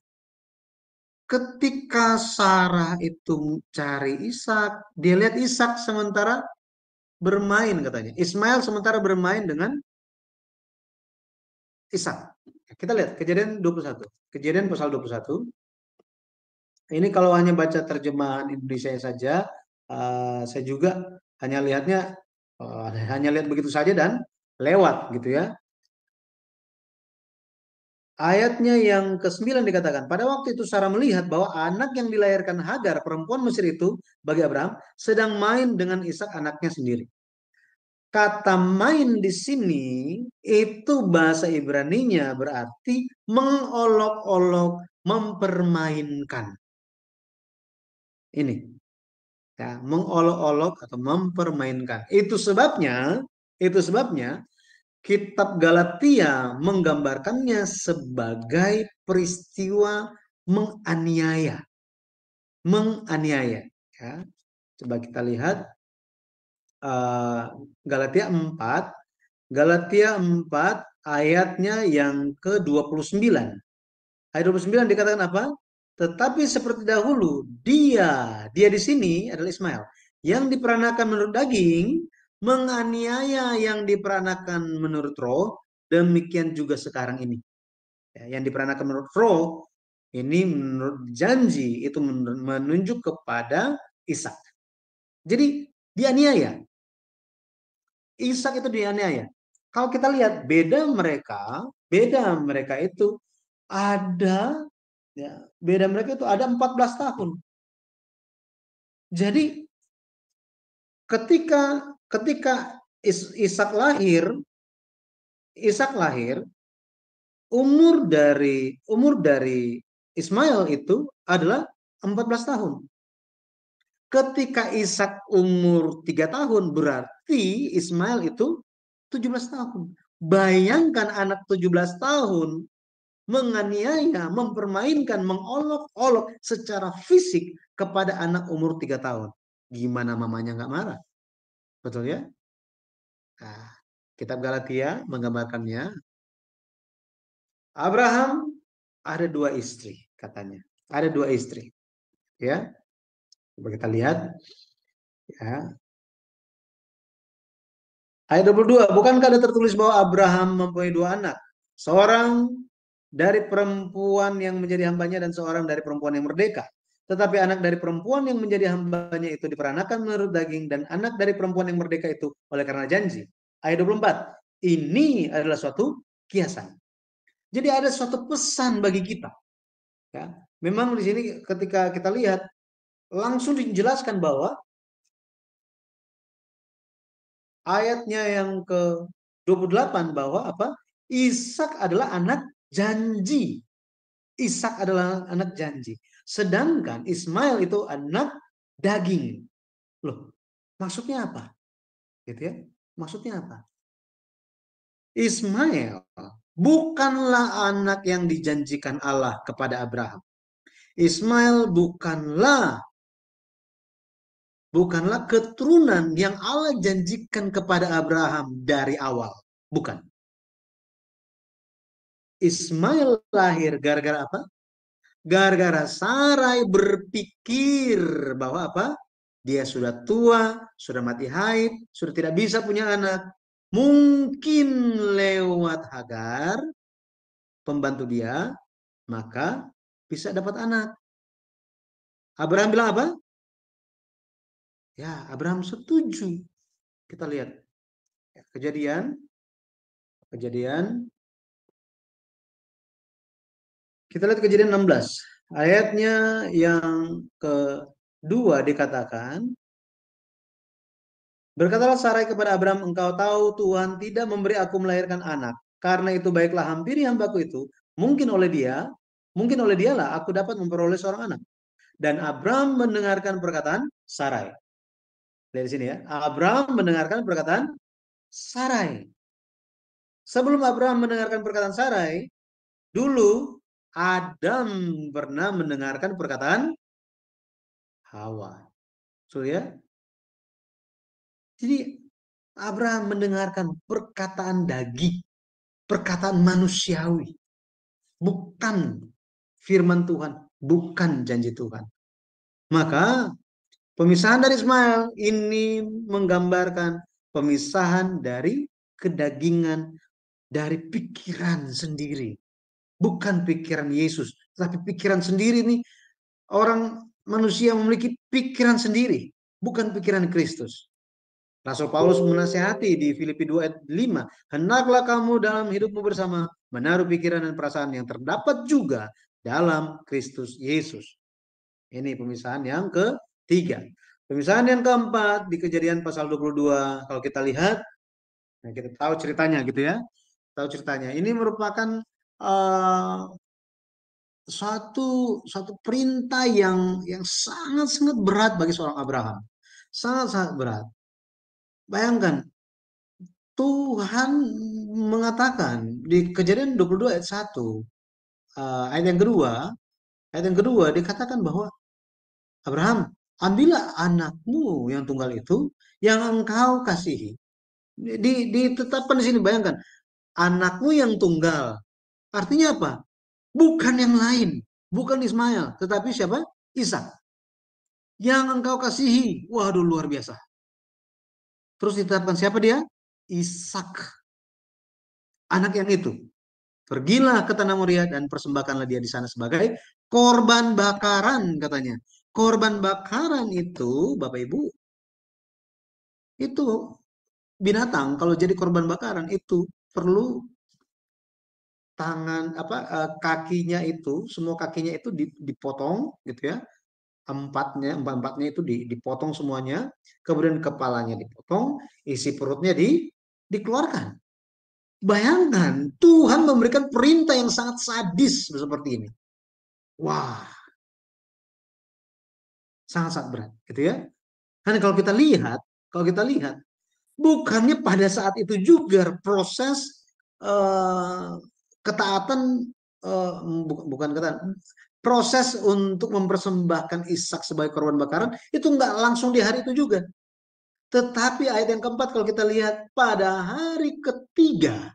ketika Sarah itu cari Ishak, dia lihat Ishak sementara bermain katanya. Ismail sementara bermain dengan Ishak. Kita lihat Kejadian 21. Kejadian pasal 21. Ini kalau hanya baca terjemahan Indonesia saja, saya juga hanya lihatnya hanya lihat begitu saja dan lewat gitu ya. Ayatnya yang ke-9 dikatakan, pada waktu itu Sarah melihat bahwa anak yang dilahirkan Hagar, perempuan Mesir itu, bagi Abraham, sedang main dengan Ishak anaknya sendiri. Kata main di sini, itu bahasa Ibraninya berarti mengolok-olok, mempermainkan. Ini. Ya, mengolok-olok atau mempermainkan. Itu sebabnya Kitab Galatia menggambarkannya sebagai peristiwa menganiaya. Menganiaya. Ya. Coba kita lihat Galatia 4 ayatnya yang ke-29. Ayat 29 dikatakan apa? Tetapi seperti dahulu, dia di sini adalah Ismail. Yang diperanakan menurut daging, menganiaya yang diperanakan menurut roh, demikian juga sekarang ini. Ya, yang diperanakan menurut roh, ini menurut janji, itu menunjuk kepada Ishak. Jadi dianiaya. Ishak itu dianiaya. Kalau kita lihat beda mereka itu ada, ya, beda mereka itu ada 14 tahun. Jadi ketika Ishak lahir, umur dari Ismail itu adalah 14 tahun. Ketika Ishak umur 3 tahun, berarti Ismail itu 17 tahun. Bayangkan anak 17 tahun menganiaya, mempermainkan, mengolok-olok secara fisik kepada anak umur 3 tahun. Gimana mamanya nggak marah? Betul ya? Nah, kitab Galatia menggambarkannya. Abraham ada 2 istri katanya. Ada 2 istri. Ya. Coba kita lihat. Ya. Ayat 22, bukankah ada tertulis bahwa Abraham mempunyai 2 anak? Seorang dari perempuan yang menjadi hambanya dan seorang dari perempuan yang merdeka. Tetapi anak dari perempuan yang menjadi hambanya itu diperanakan menurut daging, dan anak dari perempuan yang merdeka itu oleh karena janji. Ayat 24, ini adalah suatu kiasan. Jadi ada suatu pesan bagi kita. Ya, memang di sini ketika kita lihat langsung dijelaskan bahwa ayatnya yang ke-28 bahwa apa? Ishak adalah anak janji. Ishak adalah anak janji. Sedangkan Ismail itu anak daging. Loh, maksudnya apa? Gitu ya. Maksudnya apa? Ismail bukanlah anak yang dijanjikan Allah kepada Abraham. Ismail bukanlah keturunan yang Allah janjikan kepada Abraham dari awal. Bukan. Ismail lahir gara-gara apa? Gara-gara Sarai berpikir bahwa apa? Dia sudah tua, sudah mati haid, sudah tidak bisa punya anak. Mungkin lewat Hagar, pembantu dia, maka bisa dapat anak. Abraham bilang apa? Ya, Abraham setuju. Kita lihat. Kejadian. Kita lihat Kejadian 16. Ayatnya yang kedua dikatakan, berkatalah Sarai kepada Abraham, engkau tahu Tuhan tidak memberi aku melahirkan anak. Karena itu baiklah hampiri hambaku itu, mungkin oleh dialah aku dapat memperoleh seorang anak. Dan Abraham mendengarkan perkataan Sarai. Lihat di sini ya. Abraham mendengarkan perkataan Sarai. Sebelum Abraham mendengarkan perkataan Sarai, dulu Adam pernah mendengarkan perkataan Hawa. So ya. Jadi Abraham mendengarkan perkataan daging, perkataan manusiawi, bukan firman Tuhan, bukan janji Tuhan. Maka pemisahan dari Ismail ini menggambarkan pemisahan dari kedagingan, dari pikiran sendiri. Bukan pikiran Yesus, tapi pikiran sendiri nih. Orang manusia memiliki pikiran sendiri, bukan pikiran Kristus. Rasul Paulus menasihati di Filipi 2 ayat 5, hendaklah kamu dalam hidupmu bersama menaruh pikiran dan perasaan yang terdapat juga dalam Kristus Yesus. Ini pemisahan yang ketiga. Pemisahan yang keempat di Kejadian pasal 22, kalau kita lihat, nah kita tahu ceritanya gitu ya. Tahu ceritanya. Ini merupakan suatu perintah yang sangat-sangat berat bagi seorang Abraham. Sangat-sangat berat. Bayangkan, Tuhan mengatakan di Kejadian 22 ayat 1, ayat yang kedua dikatakan bahwa Abraham, ambillah anakmu yang tunggal itu yang engkau kasihi. Ditetapkan di sini, bayangkan, anakmu yang tunggal. Artinya apa? Bukan yang lain, Bukan Ismail, tetapi siapa? Ishak. Yang engkau kasihi. Waduh, luar biasa. Terus ditetapkan siapa dia? Ishak. Anak yang itu. Pergilah ke tanah Moria dan persembahkanlah dia di sana sebagai korban bakaran, katanya. Korban bakaran itu, Bapak Ibu, itu binatang kalau jadi korban bakaran itu perlu tangan kakinya itu, semua kakinya itu dipotong gitu ya. Empat-empatnya itu dipotong semuanya, kemudian kepalanya dipotong, isi perutnya dikeluarkan. Bayangkan Tuhan memberikan perintah yang sangat sadis seperti ini. Wah, sangat-sangat berat, gitu ya. Karena kalau kita lihat, bukannya pada saat itu juga proses ketaatan, bukan ketaatan, proses untuk mempersembahkan Ishak sebagai korban bakaran itu nggak langsung di hari itu juga. Tetapi ayat yang keempat kalau kita lihat pada hari ketiga,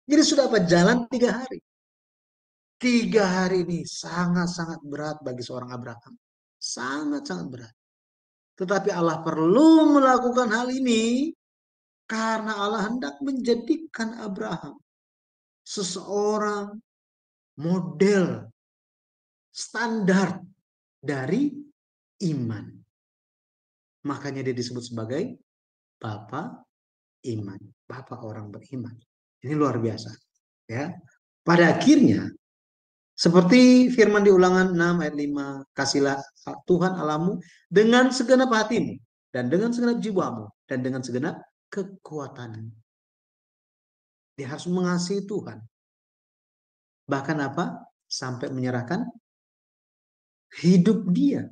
jadi sudah apa? Jalan 3 hari. 3 hari ini sangat-sangat berat bagi seorang Abraham. Sangat-sangat berat. Tetapi Allah perlu melakukan hal ini karena Allah hendak menjadikan Abraham seseorang model standar dari iman. Makanya dia disebut sebagai Bapa iman, Bapa orang beriman. Ini luar biasa, ya. Pada akhirnya seperti firman di Ulangan 6 ayat 5, kasihlah Tuhan Allahmu dengan segenap hatimu dan dengan segenap jiwamu dan dengan segenap kekuatanmu. Dia harus mengasihi Tuhan. Bahkan apa? Sampai menyerahkan hidup dia.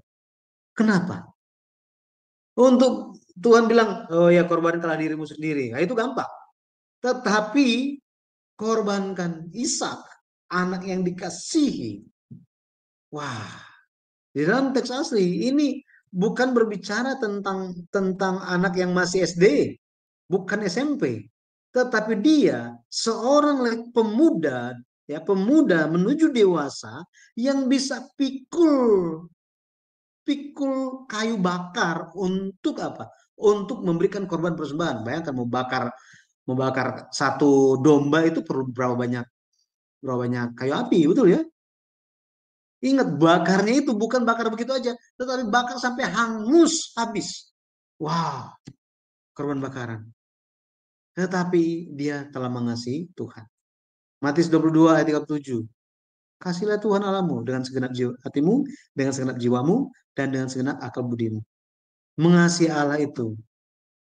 Kenapa? Untuk Tuhan bilang, oh ya korbankanlah dirimu sendiri. Nah, itu gampang. Tetapi korbankan Ishak, anak yang dikasihi. Wah, di dalam teks asli ini bukan berbicara tentang anak yang masih SD, bukan SMP, tetapi dia seorang pemuda, ya pemuda menuju dewasa yang bisa pikul kayu bakar untuk apa? Untuk memberikan korban persembahan. Bayangkan mau bakar satu domba itu perlu berapa banyak kayu api, betul ya? Ingat, bakarnya itu bukan bakar begitu aja, tetapi bakar sampai hangus habis. Wow, korban bakaran. Tetapi dia telah mengasihi Tuhan. Matius 22 ayat 37. Kasihlah Tuhan Allahmu dengan segenap hatimu, dengan segenap jiwamu, dan dengan segenap akal budimu. Mengasihi Allah itu,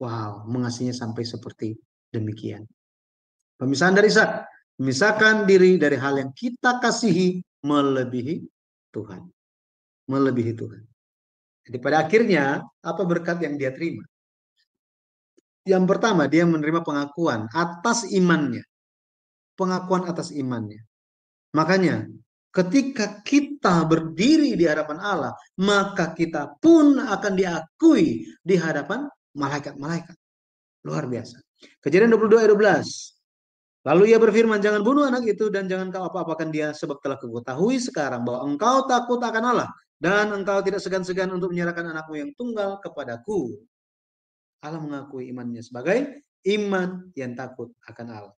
wow, mengasihinya sampai seperti demikian. Pemisahan dari Ishak, memisahkan diri dari hal yang kita kasihi melebihi Tuhan. Melebihi Tuhan. Jadi pada akhirnya, apa berkat yang dia terima? Yang pertama, dia menerima pengakuan atas imannya. Pengakuan atas imannya. Makanya, ketika kita berdiri di hadapan Allah, maka kita pun akan diakui di hadapan malaikat-malaikat. Luar biasa. Kejadian 22 ayat 12. Lalu ia berfirman, jangan bunuh anak itu dan jangan kau apa-apakan dia, sebab telah kuketahui sekarang bahwa engkau takut akan Allah dan engkau tidak segan-segan untuk menyerahkan anakmu yang tunggal kepadaku. Allah mengakui imannya sebagai iman yang takut akan Allah.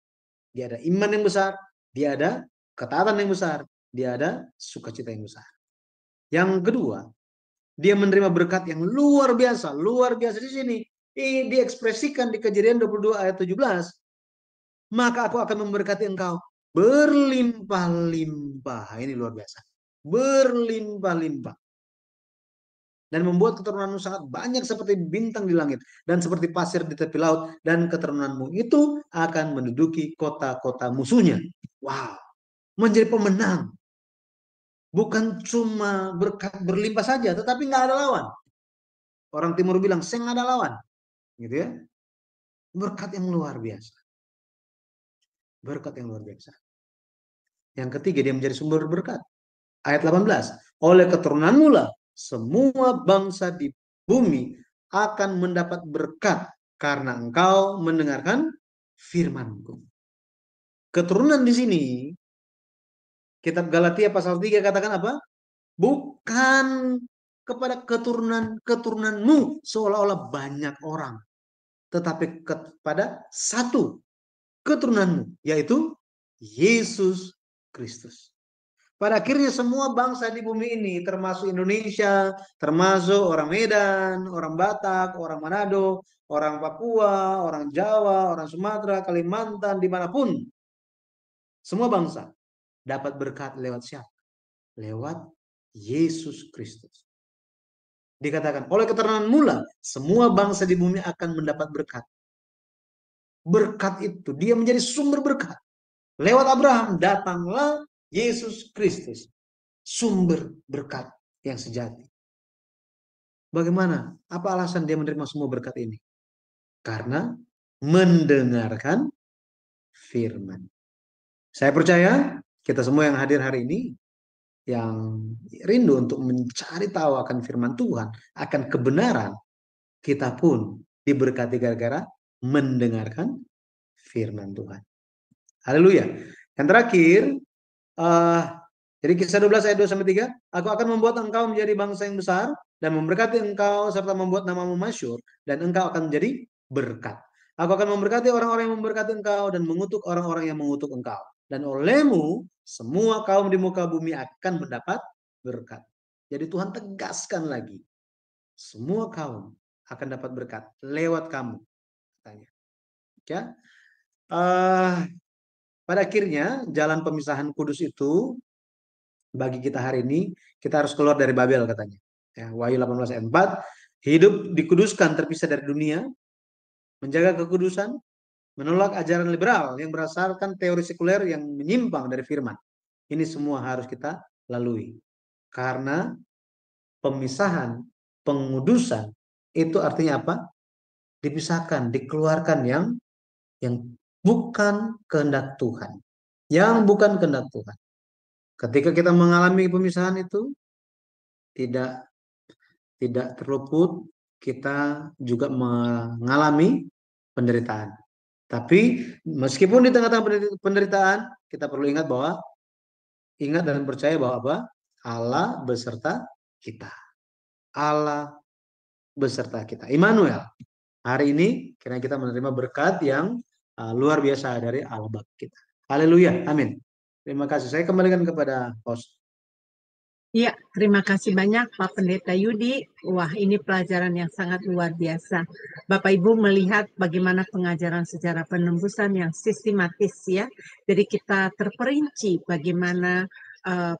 Dia ada iman yang besar, dia ada ketaatan yang besar, dia ada sukacita yang besar. Yang kedua, dia menerima berkat yang luar biasa di sini. Ini diekspresikan di Kejadian 22 ayat 17. Maka aku akan memberkati engkau berlimpah-limpah. Ini luar biasa. Berlimpah-limpah. Dan membuat keturunanmu sangat banyak seperti bintang di langit dan seperti pasir di tepi laut, dan keturunanmu itu akan menduduki kota-kota musuhnya. Wow. Menjadi pemenang. Bukan cuma berkat berlimpah saja, tetapi nggak ada lawan. Orang timur bilang, saya nggak ada lawan. Gitu ya. Berkat yang luar biasa. Berkat yang luar biasa. Yang ketiga, dia menjadi sumber berkat. Ayat 18. Oleh keturunanmu lah semua bangsa di bumi akan mendapat berkat karena engkau mendengarkan firman-Ku. Keturunan di sini Kitab Galatia pasal 3 katakan apa? Bukan kepada keturunanmu seolah-olah banyak orang, tetapi kepada satu keturunanmu, yaitu Yesus Kristus. Pada akhirnya semua bangsa di bumi ini, termasuk Indonesia, termasuk orang Medan, orang Batak, orang Manado, orang Papua, orang Jawa, orang Sumatera, Kalimantan, dimanapun, semua bangsa dapat berkat lewat siapa? Lewat Yesus Kristus. Dikatakan, oleh keterangan mula, semua bangsa di bumi akan mendapat berkat. Berkat itu, dia menjadi sumber berkat. Lewat Abraham, datanglah Yesus Kristus, sumber berkat yang sejati. Bagaimana? Apa alasan dia menerima semua berkat ini? Karena mendengarkan firman. Saya percaya kita semua yang hadir hari ini, yang rindu untuk mencari tahu akan firman Tuhan, akan kebenaran, kita pun diberkati gara-gara mendengarkan firman Tuhan. Haleluya. Yang terakhir, jadi Kisah 12 ayat 2-3, aku akan membuat engkau menjadi bangsa yang besar dan memberkati engkau serta membuat namamu masyhur dan engkau akan menjadi berkat. Aku akan memberkati orang-orang yang memberkati engkau dan mengutuk orang-orang yang mengutuk engkau. Dan olehmu semua kaum di muka bumi akan mendapat berkat. Jadi Tuhan tegaskan lagi, semua kaum akan dapat berkat lewat kamu, katanya. Ya, pada akhirnya jalan pemisahan kudus itu bagi kita hari ini, kita harus keluar dari Babel, katanya. Ya, Wahyu 18 ayat 4, hidup dikuduskan terpisah dari dunia, menjaga kekudusan, menolak ajaran liberal yang berdasarkan teori sekuler yang menyimpang dari firman. Ini semua harus kita lalui. Karena pemisahan, pengudusan, itu artinya apa? Dipisahkan, dikeluarkan yang bukan kehendak Tuhan. Yang bukan kehendak Tuhan. Ketika kita mengalami pemisahan itu, tidak terluput kita juga mengalami penderitaan. Tapi meskipun di tengah-tengah penderitaan, kita perlu ingat dan percaya bahwa apa? Allah beserta kita. Allah beserta kita. Immanuel. Hari ini kiranya kita menerima berkat yang luar biasa dari Allah Bapa kita. Haleluya. Amin. Terima kasih. Saya kembalikan kepada host. Iya, terima kasih banyak Pak Pendeta Yudi. Wah, ini pelajaran yang sangat luar biasa. Bapak Ibu melihat bagaimana pengajaran sejarah penembusan yang sistematis ya. Jadi kita terperinci bagaimana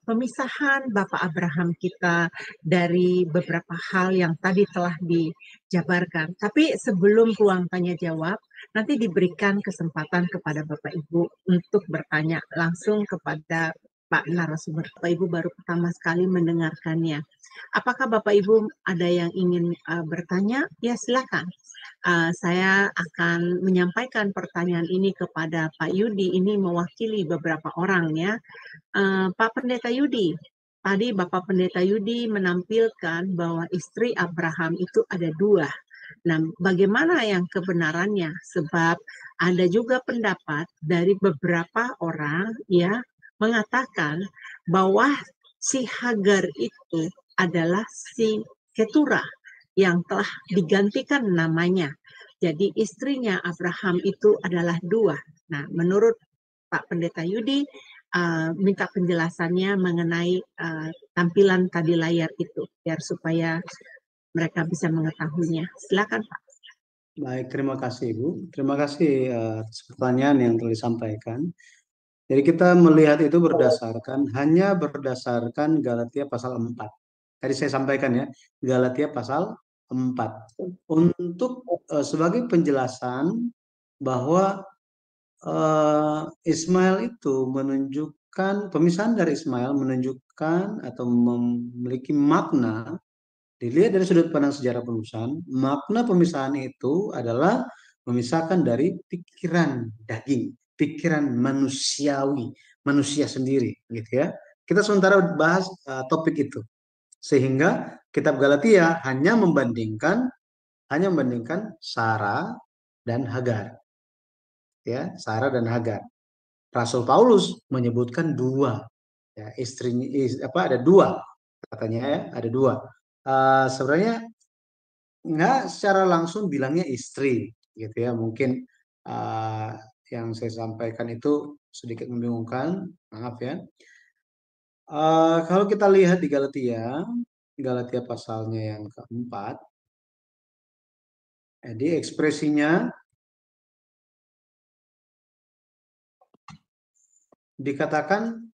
pemisahan Bapak Abraham kita dari beberapa hal yang tadi telah dijabarkan. Tapi sebelum ruang tanya jawab, nanti diberikan kesempatan kepada Bapak Ibu untuk bertanya langsung kepada Pak narasumber. Bapak Ibu baru pertama sekali mendengarkannya. Apakah Bapak Ibu ada yang ingin bertanya? Ya silakan. Saya akan menyampaikan pertanyaan ini kepada Pak Yudi. Ini mewakili beberapa orang ya. Pak Pendeta Yudi, tadi Bapak Pendeta Yudi menampilkan bahwa istri Abraham itu ada dua. Nah, bagaimana yang kebenarannya? Sebab ada juga pendapat dari beberapa orang ya mengatakan bahwa si Hagar itu adalah si Keturah yang telah digantikan namanya. Jadi istrinya Abraham itu adalah dua. Nah, menurut Pak Pendeta Yudi, minta penjelasannya mengenai tampilan tadi layar itu, biar supaya mereka bisa mengetahuinya. Silakan Pak. Baik, terima kasih Ibu. Terima kasih atas pertanyaan yang telah disampaikan. Jadi kita melihat itu hanya berdasarkan Galatia pasal 4. Tadi saya sampaikan ya, Galatia pasal 4. Untuk sebagai penjelasan bahwa Ismail itu menunjukkan, pemisahan dari Ismail menunjukkan atau memiliki makna, dilihat dari sudut pandang sejarah penulisan, makna pemisahan itu adalah memisahkan dari pikiran daging, pikiran manusiawi, manusia sendiri, gitu ya. Kita sementara bahas topik itu, sehingga kitab Galatia hanya membandingkan Sarah dan Hagar, ya, Sarah dan Hagar. Rasul Paulus menyebutkan dua, Ya, istrinya ada dua katanya ya, ada dua. Sebenarnya nggak secara langsung bilangnya istri gitu ya, mungkin yang saya sampaikan itu sedikit membingungkan, maaf ya. Kalau kita lihat di Galatia pasalnya yang keempat, jadi ekspresinya dikatakan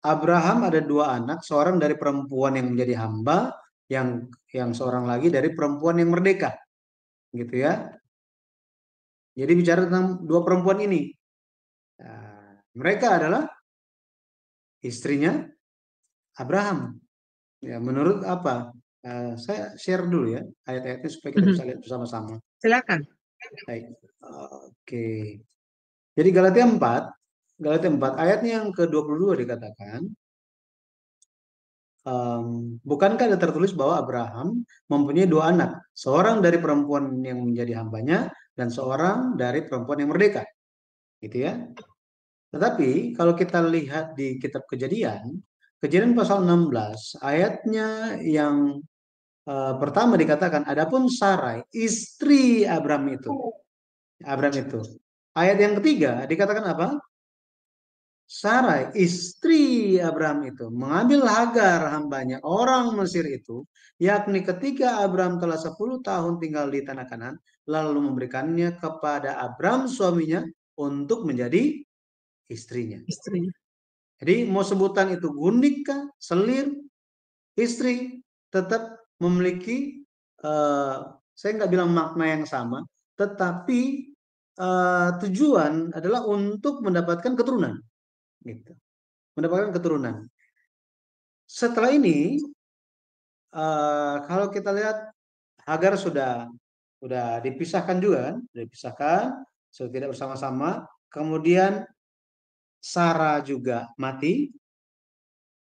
Abraham ada dua anak, seorang dari perempuan yang menjadi hamba, yang seorang lagi dari perempuan yang merdeka, gitu ya. Jadi bicara tentang dua perempuan ini, mereka adalah istrinya Abraham. Ya, menurut apa? Saya share dulu ya ayat-ayatnya supaya kita bisa lihat bersama-sama. Silakan. Baik. Oke. Jadi Galatia 4 ayatnya yang ke-22 dikatakan, bukankah ada tertulis bahwa Abraham mempunyai dua anak, seorang dari perempuan yang menjadi hambanya dan seorang dari perempuan yang merdeka, gitu ya. Tetapi kalau kita lihat di kitab Kejadian pasal 16 ayatnya yang pertama dikatakan, adapun Sarai istri Abraham itu. Ayat yang ketiga dikatakan apa? Sarai istri Abraham itu mengambil Hagar hambanya orang Mesir itu, yakni ketika Abraham telah 10 tahun tinggal di tanah Kanaan, lalu memberikannya kepada Abraham suaminya untuk menjadi istrinya. Jadi mau sebutan itu gundik kah, selir, istri, tetap memiliki saya nggak bilang makna yang sama, tetapi tujuan adalah untuk mendapatkan keturunan. Gitu. Mendapatkan keturunan. Setelah ini, kalau kita lihat Hagar sudah dipisahkan juga, sudah dipisahkan, sudah tidak bersama-sama. Kemudian Sarah juga mati.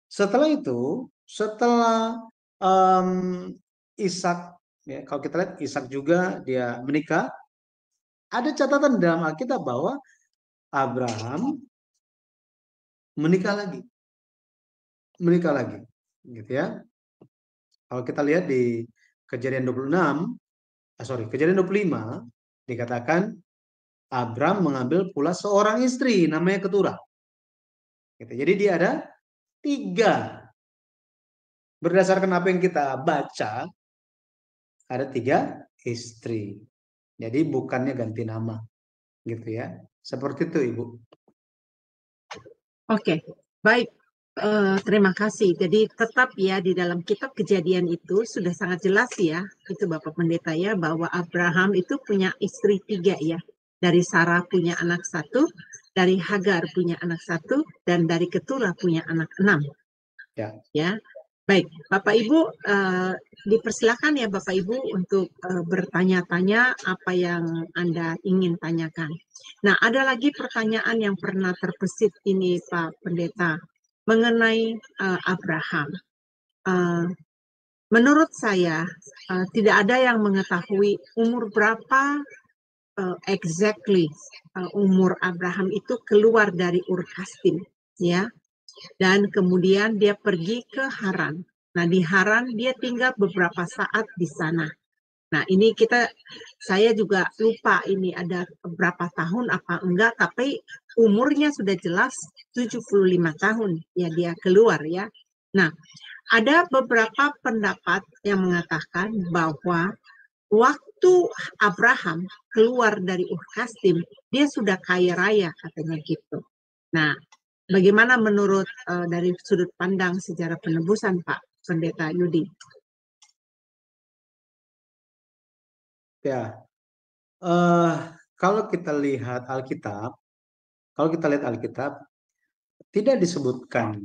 Setelah itu, setelah Ishak, ya, kalau kita lihat Ishak juga dia menikah. Ada catatan dalam Alkitab bahwa Abraham menikah lagi, gitu ya. Kalau kita lihat di Kejadian 25 dikatakan Abraham mengambil pula seorang istri namanya Keturah. Gitu. Jadi dia ada 3. Berdasarkan apa yang kita baca, ada 3 istri. Jadi bukannya ganti nama, gitu ya. Seperti itu, Ibu. Oke, baik. Terima kasih. Jadi tetap ya di dalam kitab Kejadian itu sudah sangat jelas ya, itu Bapak Pendeta ya, bahwa Abraham itu punya istri 3 ya. Dari Sarah punya anak 1, dari Hagar punya anak 1, dan dari Keturah punya anak 6. Ya. Baik, Bapak Ibu dipersilakan ya Bapak Ibu untuk bertanya-tanya apa yang Anda ingin tanyakan. Nah, ada lagi pertanyaan yang pernah terbesit ini Pak Pendeta mengenai Abraham. Menurut saya tidak ada yang mengetahui umur berapa exactly umur Abraham itu keluar dari Ur Kasdim, ya. Dan kemudian dia pergi ke Haran. Nah, di Haran dia tinggal beberapa saat di sana. Nah, ini saya juga lupa ini ada berapa tahun apa enggak, tapi umurnya sudah jelas 75 tahun ya dia keluar ya. Nah, ada beberapa pendapat yang mengatakan bahwa waktu Abraham keluar dari Ur Kasdim, dia sudah kaya raya katanya gitu. Nah, bagaimana menurut dari sudut pandang sejarah penebusan Pak Pendeta Yudi? Ya, kalau kita lihat Alkitab, tidak disebutkan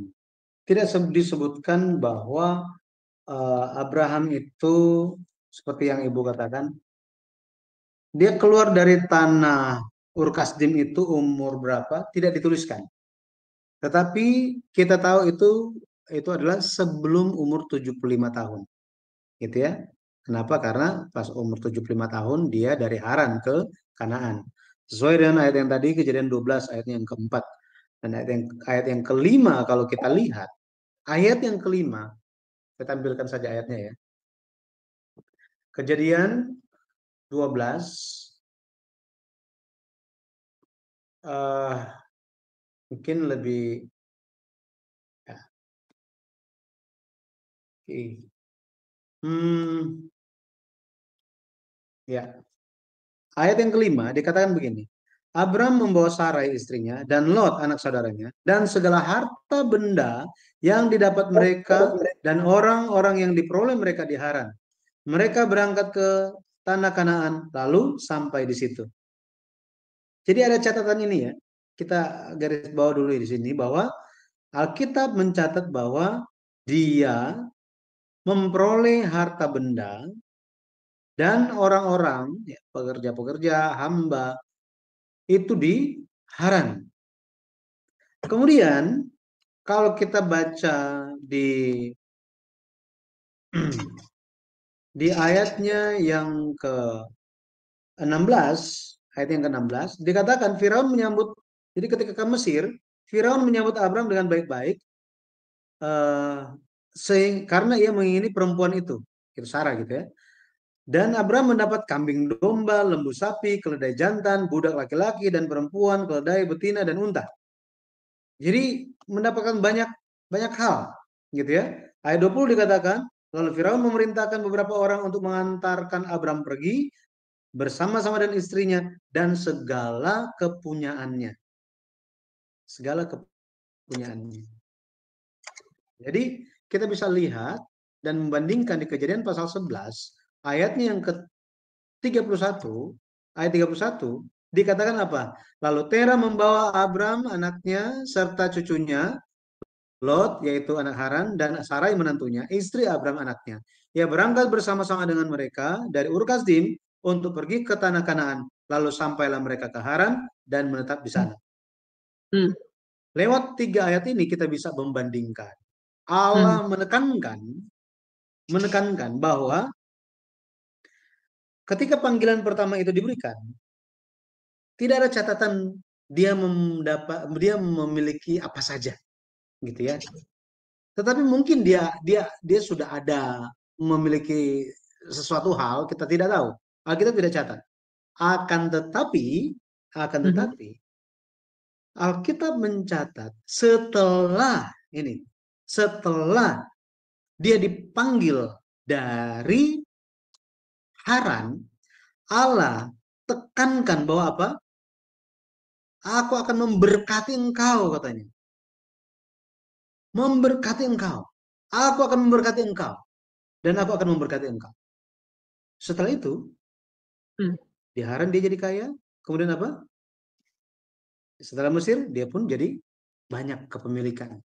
bahwa Abraham itu seperti yang Ibu katakan, dia keluar dari tanah Ur Kasdim itu umur berapa, tidak dituliskan. Tetapi kita tahu itu adalah sebelum umur 75 tahun. Gitu ya. Kenapa? Karena pas umur 75 tahun dia dari Haran ke Kanaan. Sesuai dengan ayat yang tadi, Kejadian 12 ayatnya yang keempat. Dan ayat yang kelima kalau kita lihat, ayat yang kelima, saya tampilkan saja ayatnya ya. Kejadian 12, mungkin lebih ya. Ya. Ayat yang kelima dikatakan begini. Abram membawa Sarai istrinya dan Lot anak saudaranya dan segala harta benda yang didapat mereka dan orang-orang yang diperoleh mereka di Haran. Mereka berangkat ke tanah Kanaan lalu sampai di situ. Jadi ada catatan ini ya. Kita garis bawah dulu di sini bahwa Alkitab mencatat bahwa dia memperoleh harta benda dan orang-orang, ya, pekerja-pekerja, hamba, itu di Haran. Kemudian kalau kita baca di ayatnya yang ke-16, ayat yang ke-16, dikatakan Firaun menyambut, jadi ketika ke Mesir, Firaun menyambut Abram dengan baik-baik, karena ia mengingini perempuan itu Sarah gitu ya. Dan Abram mendapat kambing domba, lembu sapi, keledai jantan, budak laki-laki dan perempuan, keledai betina dan unta. Jadi mendapatkan banyak hal gitu ya. Ayat 20 dikatakan, lalu Firaun memerintahkan beberapa orang untuk mengantarkan Abram pergi bersama-sama dengan istrinya dan segala kepunyaannya. Segala kepunyaannya. Jadi kita bisa lihat dan membandingkan di Kejadian pasal 11 ayatnya yang ke-31, ayat 31 dikatakan apa? Lalu Tera membawa Abram anaknya serta cucunya Lot yaitu anak Haran dan Sarai menantunya, istri Abram anaknya. Ia berangkat bersama-sama dengan mereka dari Ur Kasdim untuk pergi ke tanah Kanaan. Lalu sampailah mereka ke Haran dan menetap di sana. Lewat 3 ayat ini kita bisa membandingkan. Allah menekankan bahwa ketika panggilan pertama itu diberikan, tidak ada catatan dia memiliki apa saja, gitu ya. Tetapi mungkin dia sudah ada memiliki sesuatu hal, kita tidak tahu. Alkitab tidak catat. Akan tetapi Alkitab mencatat setelah dia dipanggil dari Haran, Allah tekankan bahwa apa? Aku akan memberkati engkau, katanya. Memberkati engkau. Aku akan memberkati engkau. Dan aku akan memberkati engkau. Setelah itu, di Haran dia jadi kaya. Kemudian apa? Setelah Mesir, dia pun jadi banyak kepemilikan.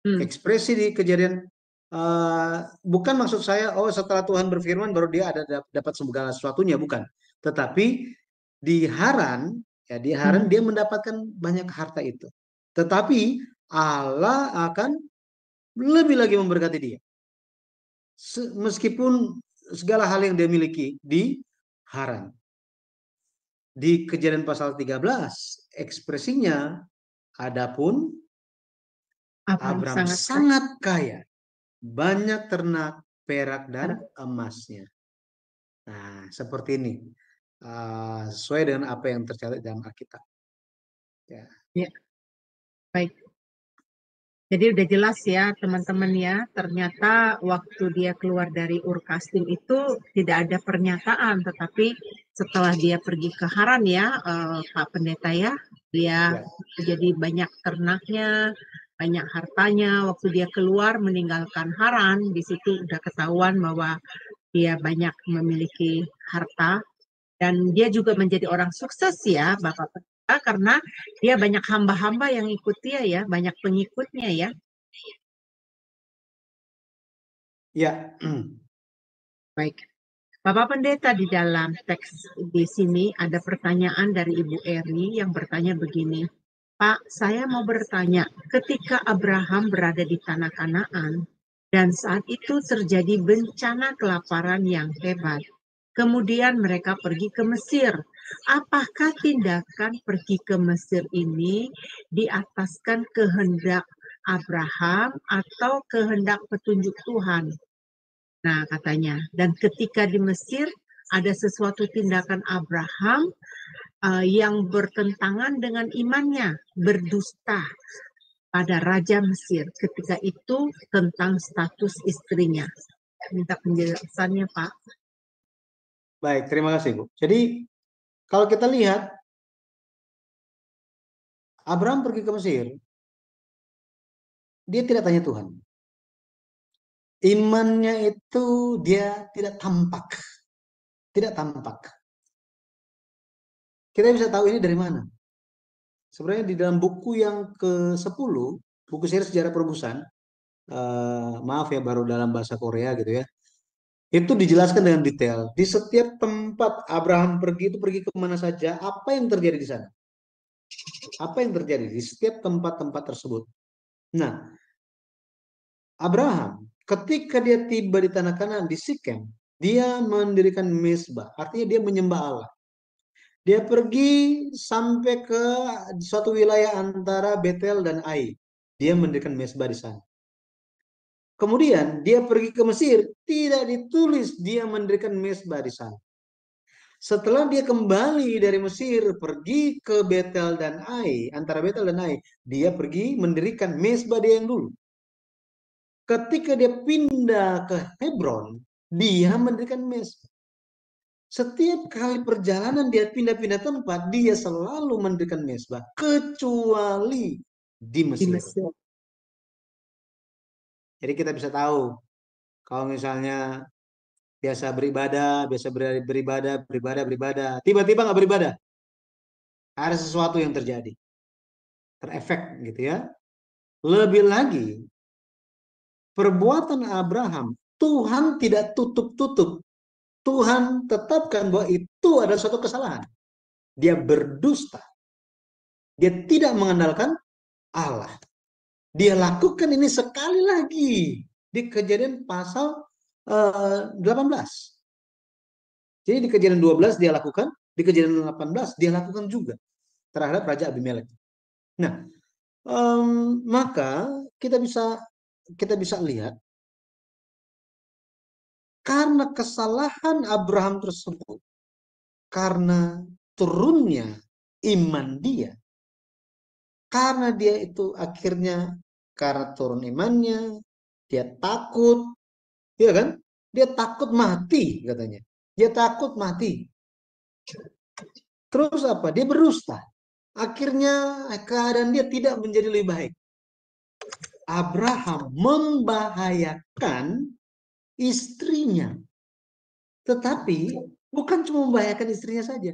Ekspresi di Kejadian, bukan maksud saya, setelah Tuhan berfirman baru dia dapat segala sesuatunya, bukan. Tetapi di Haran, dia mendapatkan banyak harta itu. Tetapi Allah akan lebih lagi memberkati dia. Meskipun segala hal yang dia miliki di Haran. Di Kejadian pasal 13, ekspresinya, adapun Abram sangat kaya, banyak ternak, perak dan emasnya. Nah, seperti ini. Sesuai dengan apa yang tercatat dalam Alkitab. Ya. Baik. Jadi udah jelas ya teman-teman ya, ternyata waktu dia keluar dari Ur Kasdim itu tidak ada pernyataan, tetapi setelah dia pergi ke Haran ya, Pak Pendeta ya, dia jadi banyak ternaknya, banyak hartanya. Waktu dia keluar meninggalkan Haran, di situ udah ketahuan bahwa dia banyak memiliki harta dan dia juga menjadi orang sukses ya, Bapak Pendeta. Karena dia banyak hamba-hamba yang ikut dia ya, banyak pengikutnya ya. Ya. Baik. Bapak Pendeta, di dalam teks di sini ada pertanyaan dari Ibu Eri yang bertanya begini. Pak, saya mau bertanya, ketika Abraham berada di tanah Kanaan dan saat itu terjadi bencana kelaparan yang hebat, kemudian mereka pergi ke Mesir. apakah tindakan pergi ke Mesir ini diataskan kehendak Abraham atau kehendak petunjuk Tuhan? Nah, katanya. Dan ketika di Mesir ada sesuatu tindakan Abraham yang bertentangan dengan imannya, berdusta pada Raja Mesir. Ketika itu tentang status istrinya. Minta penjelasannya, Pak. Baik, terima kasih Bu. Jadi kalau kita lihat Abraham pergi ke Mesir, dia tidak tanya Tuhan. Imannya itu dia tidak tampak. Tidak tampak. Kita bisa tahu ini dari mana? Sebenarnya di dalam buku yang ke-10, buku seri Sejarah Perebusan, maaf ya baru dalam bahasa Korea gitu ya, itu dijelaskan dengan detail. Di setiap tempat Abraham pergi itu pergi kemana saja, apa yang terjadi di sana. Apa yang terjadi di setiap tempat-tempat tersebut. Nah, Abraham ketika dia tiba di tanah Kanaan di Sikem, dia mendirikan mezbah, artinya dia menyembah Allah. Dia pergi sampai ke suatu wilayah antara Betel dan Ai. Dia mendirikan mezbah di sana. Kemudian dia pergi ke Mesir, tidak ditulis dia mendirikan mezbah di sana. Setelah dia kembali dari Mesir, pergi ke Betel dan Ai, antara Betel dan Ai, dia pergi mendirikan mezbah dia yang dulu. Ketika dia pindah ke Hebron, dia mendirikan mezbah. Setiap kali perjalanan dia pindah-pindah tempat, dia selalu mendirikan mezbah, kecuali di Mesir. Jadi kita bisa tahu, kalau misalnya biasa beribadah, tiba-tiba nggak beribadah, ada sesuatu yang terjadi, terefek gitu ya. Lebih lagi, perbuatan Abraham, Tuhan tidak tutup-tutup. Tuhan tetapkan bahwa itu adalah suatu kesalahan. Dia berdusta. Dia tidak mengandalkan Allah. Dia lakukan ini sekali lagi di Kejadian pasal 18. Jadi di Kejadian 12 dia lakukan, di Kejadian 18 dia lakukan juga terhadap Raja Abimelek. Nah, maka kita bisa lihat karena kesalahan Abraham tersebut, karena turunnya iman dia, karena dia itu akhirnya karena turun imannya, dia takut, ya kan? Dia takut mati katanya. Dia takut mati. Terus apa? Dia berdusta. Akhirnya keadaan dia tidak menjadi lebih baik. Abraham membahayakan istrinya. Tetapi bukan cuma membahayakan istrinya saja.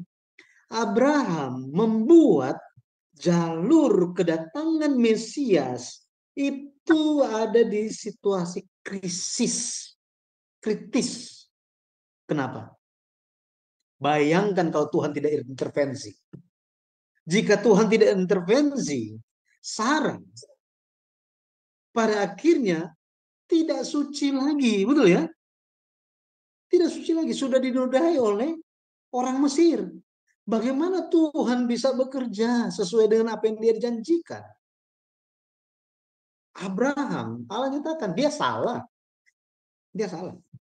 Abraham membuat jalur kedatangan Mesias itu ada di situasi kritis. Kenapa? Bayangkan kalau Tuhan tidak intervensi. Jika Tuhan tidak intervensi, Sarah pada akhirnya tidak suci lagi, betul ya? Tidak suci lagi, sudah dinodai oleh orang Mesir. Bagaimana Tuhan bisa bekerja sesuai dengan apa yang dia janjikan? Abraham, Allah nyatakan dia salah. Dia salah.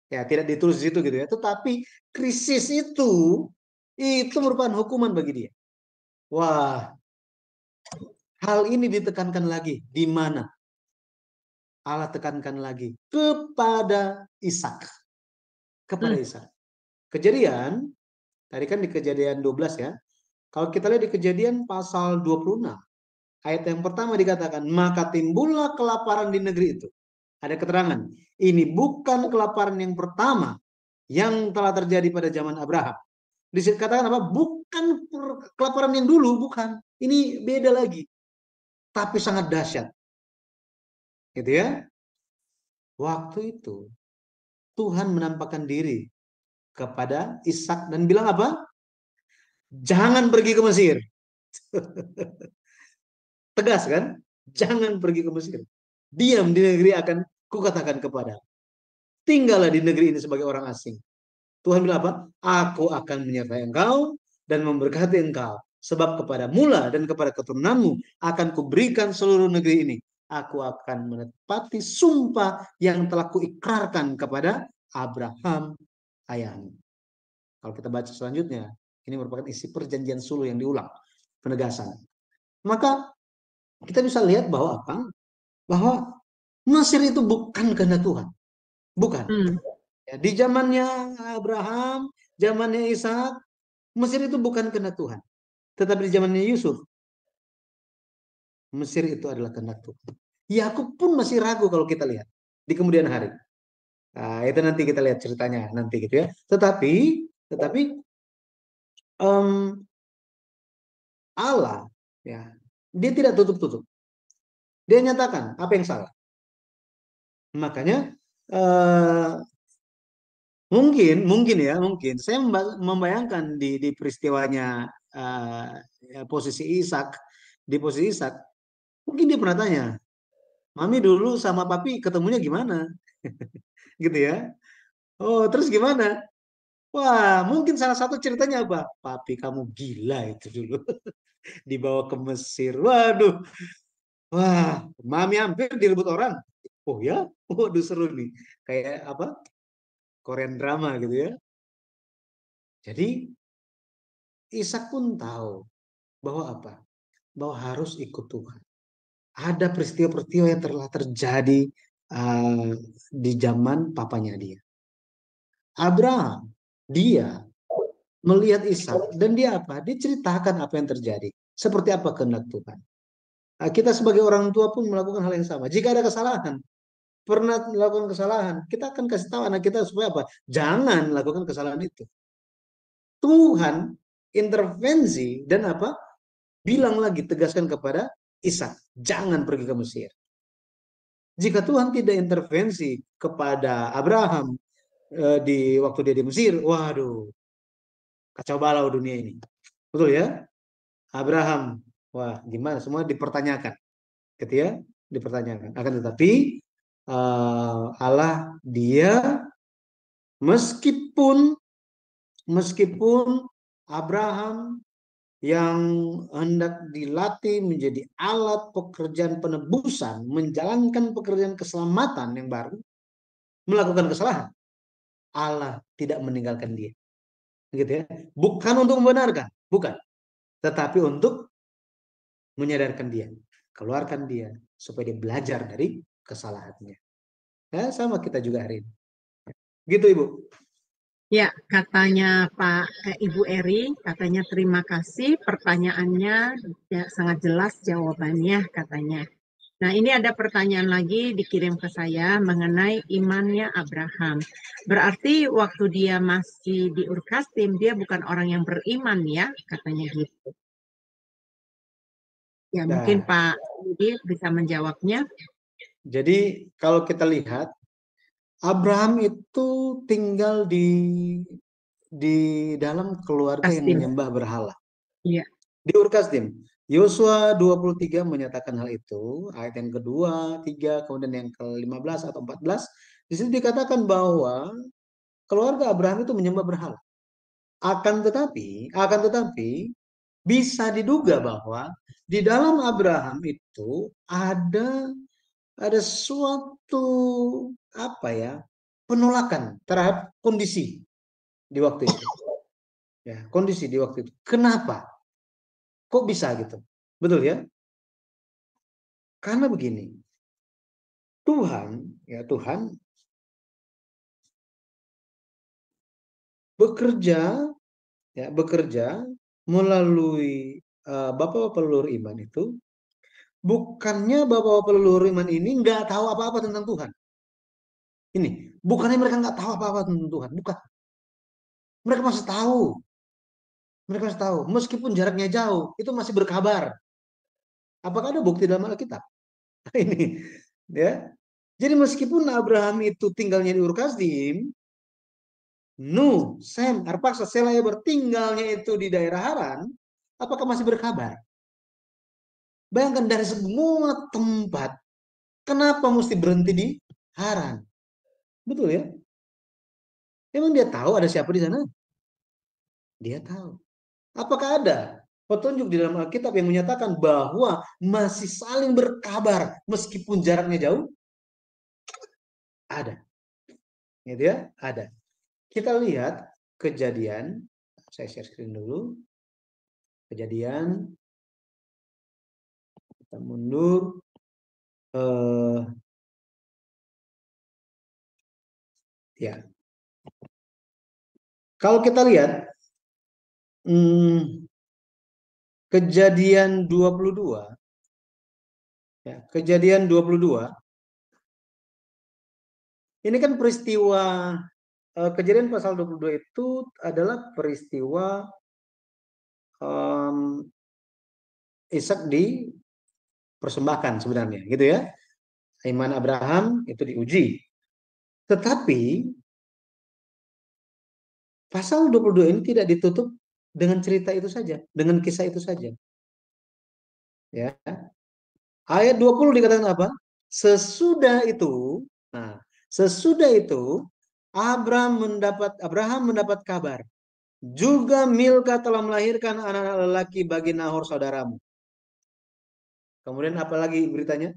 Ya, tidak ditulis di situ gitu ya. Tetapi krisis itu merupakan hukuman bagi dia. Wah, hal ini ditekankan lagi. Di mana? Allah tekankan lagi kepada Ishak. Kepada Ishak. Kejadian, tadi kan di Kejadian 12 ya. Kalau kita lihat di Kejadian pasal 26, ayat yang pertama dikatakan, maka timbullah kelaparan di negeri itu. Ada keterangan, ini bukan kelaparan yang pertama yang telah terjadi pada zaman Abraham. Dikatakan apa? Bukan kelaparan yang dulu, bukan. Ini beda lagi. Tapi sangat dahsyat. Gitu ya. Waktu itu Tuhan menampakkan diri kepada Ishak dan bilang apa? Jangan pergi ke Mesir. Tegas kan? Jangan pergi ke Mesir. Diam di negeri akan kukatakan kepada. Tinggallah di negeri ini sebagai orang asing. Tuhan bilang apa? Aku akan menyertai engkau. dan memberkati engkau. Sebab kepada mula dan kepada keturunanmu akan kuberikan seluruh negeri ini. Aku akan menepati sumpah yang telah kuikrarkan kepada Abraham ayahmu. Kalau kita baca selanjutnya, ini merupakan isi perjanjian suluh yang diulang, penegasan. Maka kita bisa lihat bahwa apa? Bahwa Mesir itu bukan kehendak Tuhan. Bukan. Ya, di zamannya Abraham, zamannya Ishak, Mesir itu bukan kehendak Tuhan. Tetapi di zamannya Yusuf, Mesir itu adalah kehendak Tuhan. Yakub pun masih ragu kalau kita lihat di kemudian hari. Nah, itu nanti kita lihat ceritanya nanti gitu ya. Tetapi Allah ya, dia tidak tutup-tutup. Dia nyatakan apa yang salah. Makanya mungkin saya membayangkan di peristiwanya posisi Ishak, di posisi Ishak, mungkin dia pernah tanya, Mami dulu sama Papi ketemunya gimana? Gitu ya. Oh, terus gimana? Wah, mungkin salah satu ceritanya apa? Papi kamu gila itu dulu. Dibawa ke Mesir. Waduh. Wah, Mami hampir direbut orang. Oh ya? Waduh seru nih. Kayak apa? Korean drama gitu ya. Jadi Ishak pun tahu bahwa apa? Bahwa harus ikut Tuhan. Ada peristiwa-peristiwa yang telah terjadi di zaman papanya dia. Abraham, dia melihat Ishak dan dia apa? Dia ceritakan apa yang terjadi. Seperti apa kehendak Tuhan. Kita sebagai orang tua pun melakukan hal yang sama. Jika ada kesalahan, pernah melakukan kesalahan, kita akan kasih tahu anak kita supaya apa? Jangan lakukan kesalahan itu. Tuhan intervensi dan apa? Bilang lagi, tegaskan kepada Ishak, jangan pergi ke Mesir. Jika Tuhan tidak intervensi kepada Abraham di waktu dia di Mesir, waduh, kacau balau dunia ini. Betul ya? Abraham, wah gimana? Semua dipertanyakan. Gitu ya? Dipertanyakan. Akan tetapi Allah dia meskipun Abraham yang hendak dilatih menjadi alat pekerjaan penebusan, menjalankan pekerjaan keselamatan yang baru, melakukan kesalahan, Allah tidak meninggalkan dia. Gitu ya. Bukan untuk membenarkan, bukan. Tetapi untuk menyadarkan dia, keluarkan dia supaya dia belajar dari kesalahannya. Ya, sama kita juga hari ini. Gitu Ibu. Ya, katanya Ibu Eri, katanya terima kasih, pertanyaannya ya, sangat jelas jawabannya katanya. Nah, ini ada pertanyaan lagi dikirim ke saya mengenai imannya Abraham. Berarti waktu dia masih di Ur Kasdim, dia bukan orang yang beriman ya, katanya gitu. Ya, mungkin Pak Budi bisa menjawabnya. Jadi kalau kita lihat, Abraham itu tinggal di dalam keluarga yang menyembah berhala. Iya. Di Ur Kasdim. Yosua 23 menyatakan hal itu, ayat yang kedua, 3, kemudian yang ke-15 atau 14. Di situ dikatakan bahwa keluarga Abraham itu menyembah berhala. Akan tetapi bisa diduga bahwa di dalam Abraham itu ada suatu apa ya, penolakan terhadap kondisi di waktu itu. Ya, kondisi di waktu itu. Kenapa? Kok bisa gitu? Betul ya? Karena begini. Tuhan bekerja melalui bapak-bapak leluhur iman itu. Bukannya bapak-bapak leluhur iman ini nggak tahu apa-apa tentang Tuhan. Ini, bukannya mereka nggak tahu apa-apa tentang Tuhan, bukan. Mereka masih tahu. Meskipun jaraknya jauh, itu masih berkabar. Apakah ada bukti dalam Alkitab? Ini, ya. Jadi meskipun Abraham itu tinggalnya di Ur Kasdim, Nuh, Sem, Arpakshad, Sela yang bertinggalnya itu di daerah Haran, apakah masih berkabar? Bayangkan dari semua tempat, kenapa mesti berhenti di Haran? Betul ya? Emang dia tahu ada siapa di sana? Dia tahu. Apakah ada petunjuk di dalam Alkitab yang menyatakan bahwa masih saling berkabar meskipun jaraknya jauh? Ada. Gitu ya, ada. Kita lihat Kejadian, saya share screen dulu. Kejadian, kita mundur. Ya, kalau kita lihat Kejadian 22, ya, Kejadian 22, ini kan peristiwa Kejadian pasal 22 itu adalah peristiwa Ishak dipersembahkan sebenarnya, gitu ya. Iman Abraham itu diuji. Tetapi pasal 22 ini tidak ditutup dengan cerita itu saja, dengan kisah itu saja. Ya. Ayat 20 dikatakan apa? Sesudah itu, nah, sesudah itu Abraham mendapat kabar. Juga Milka telah melahirkan anak-anak lelaki bagi Nahor saudaramu. Kemudian apa lagi beritanya?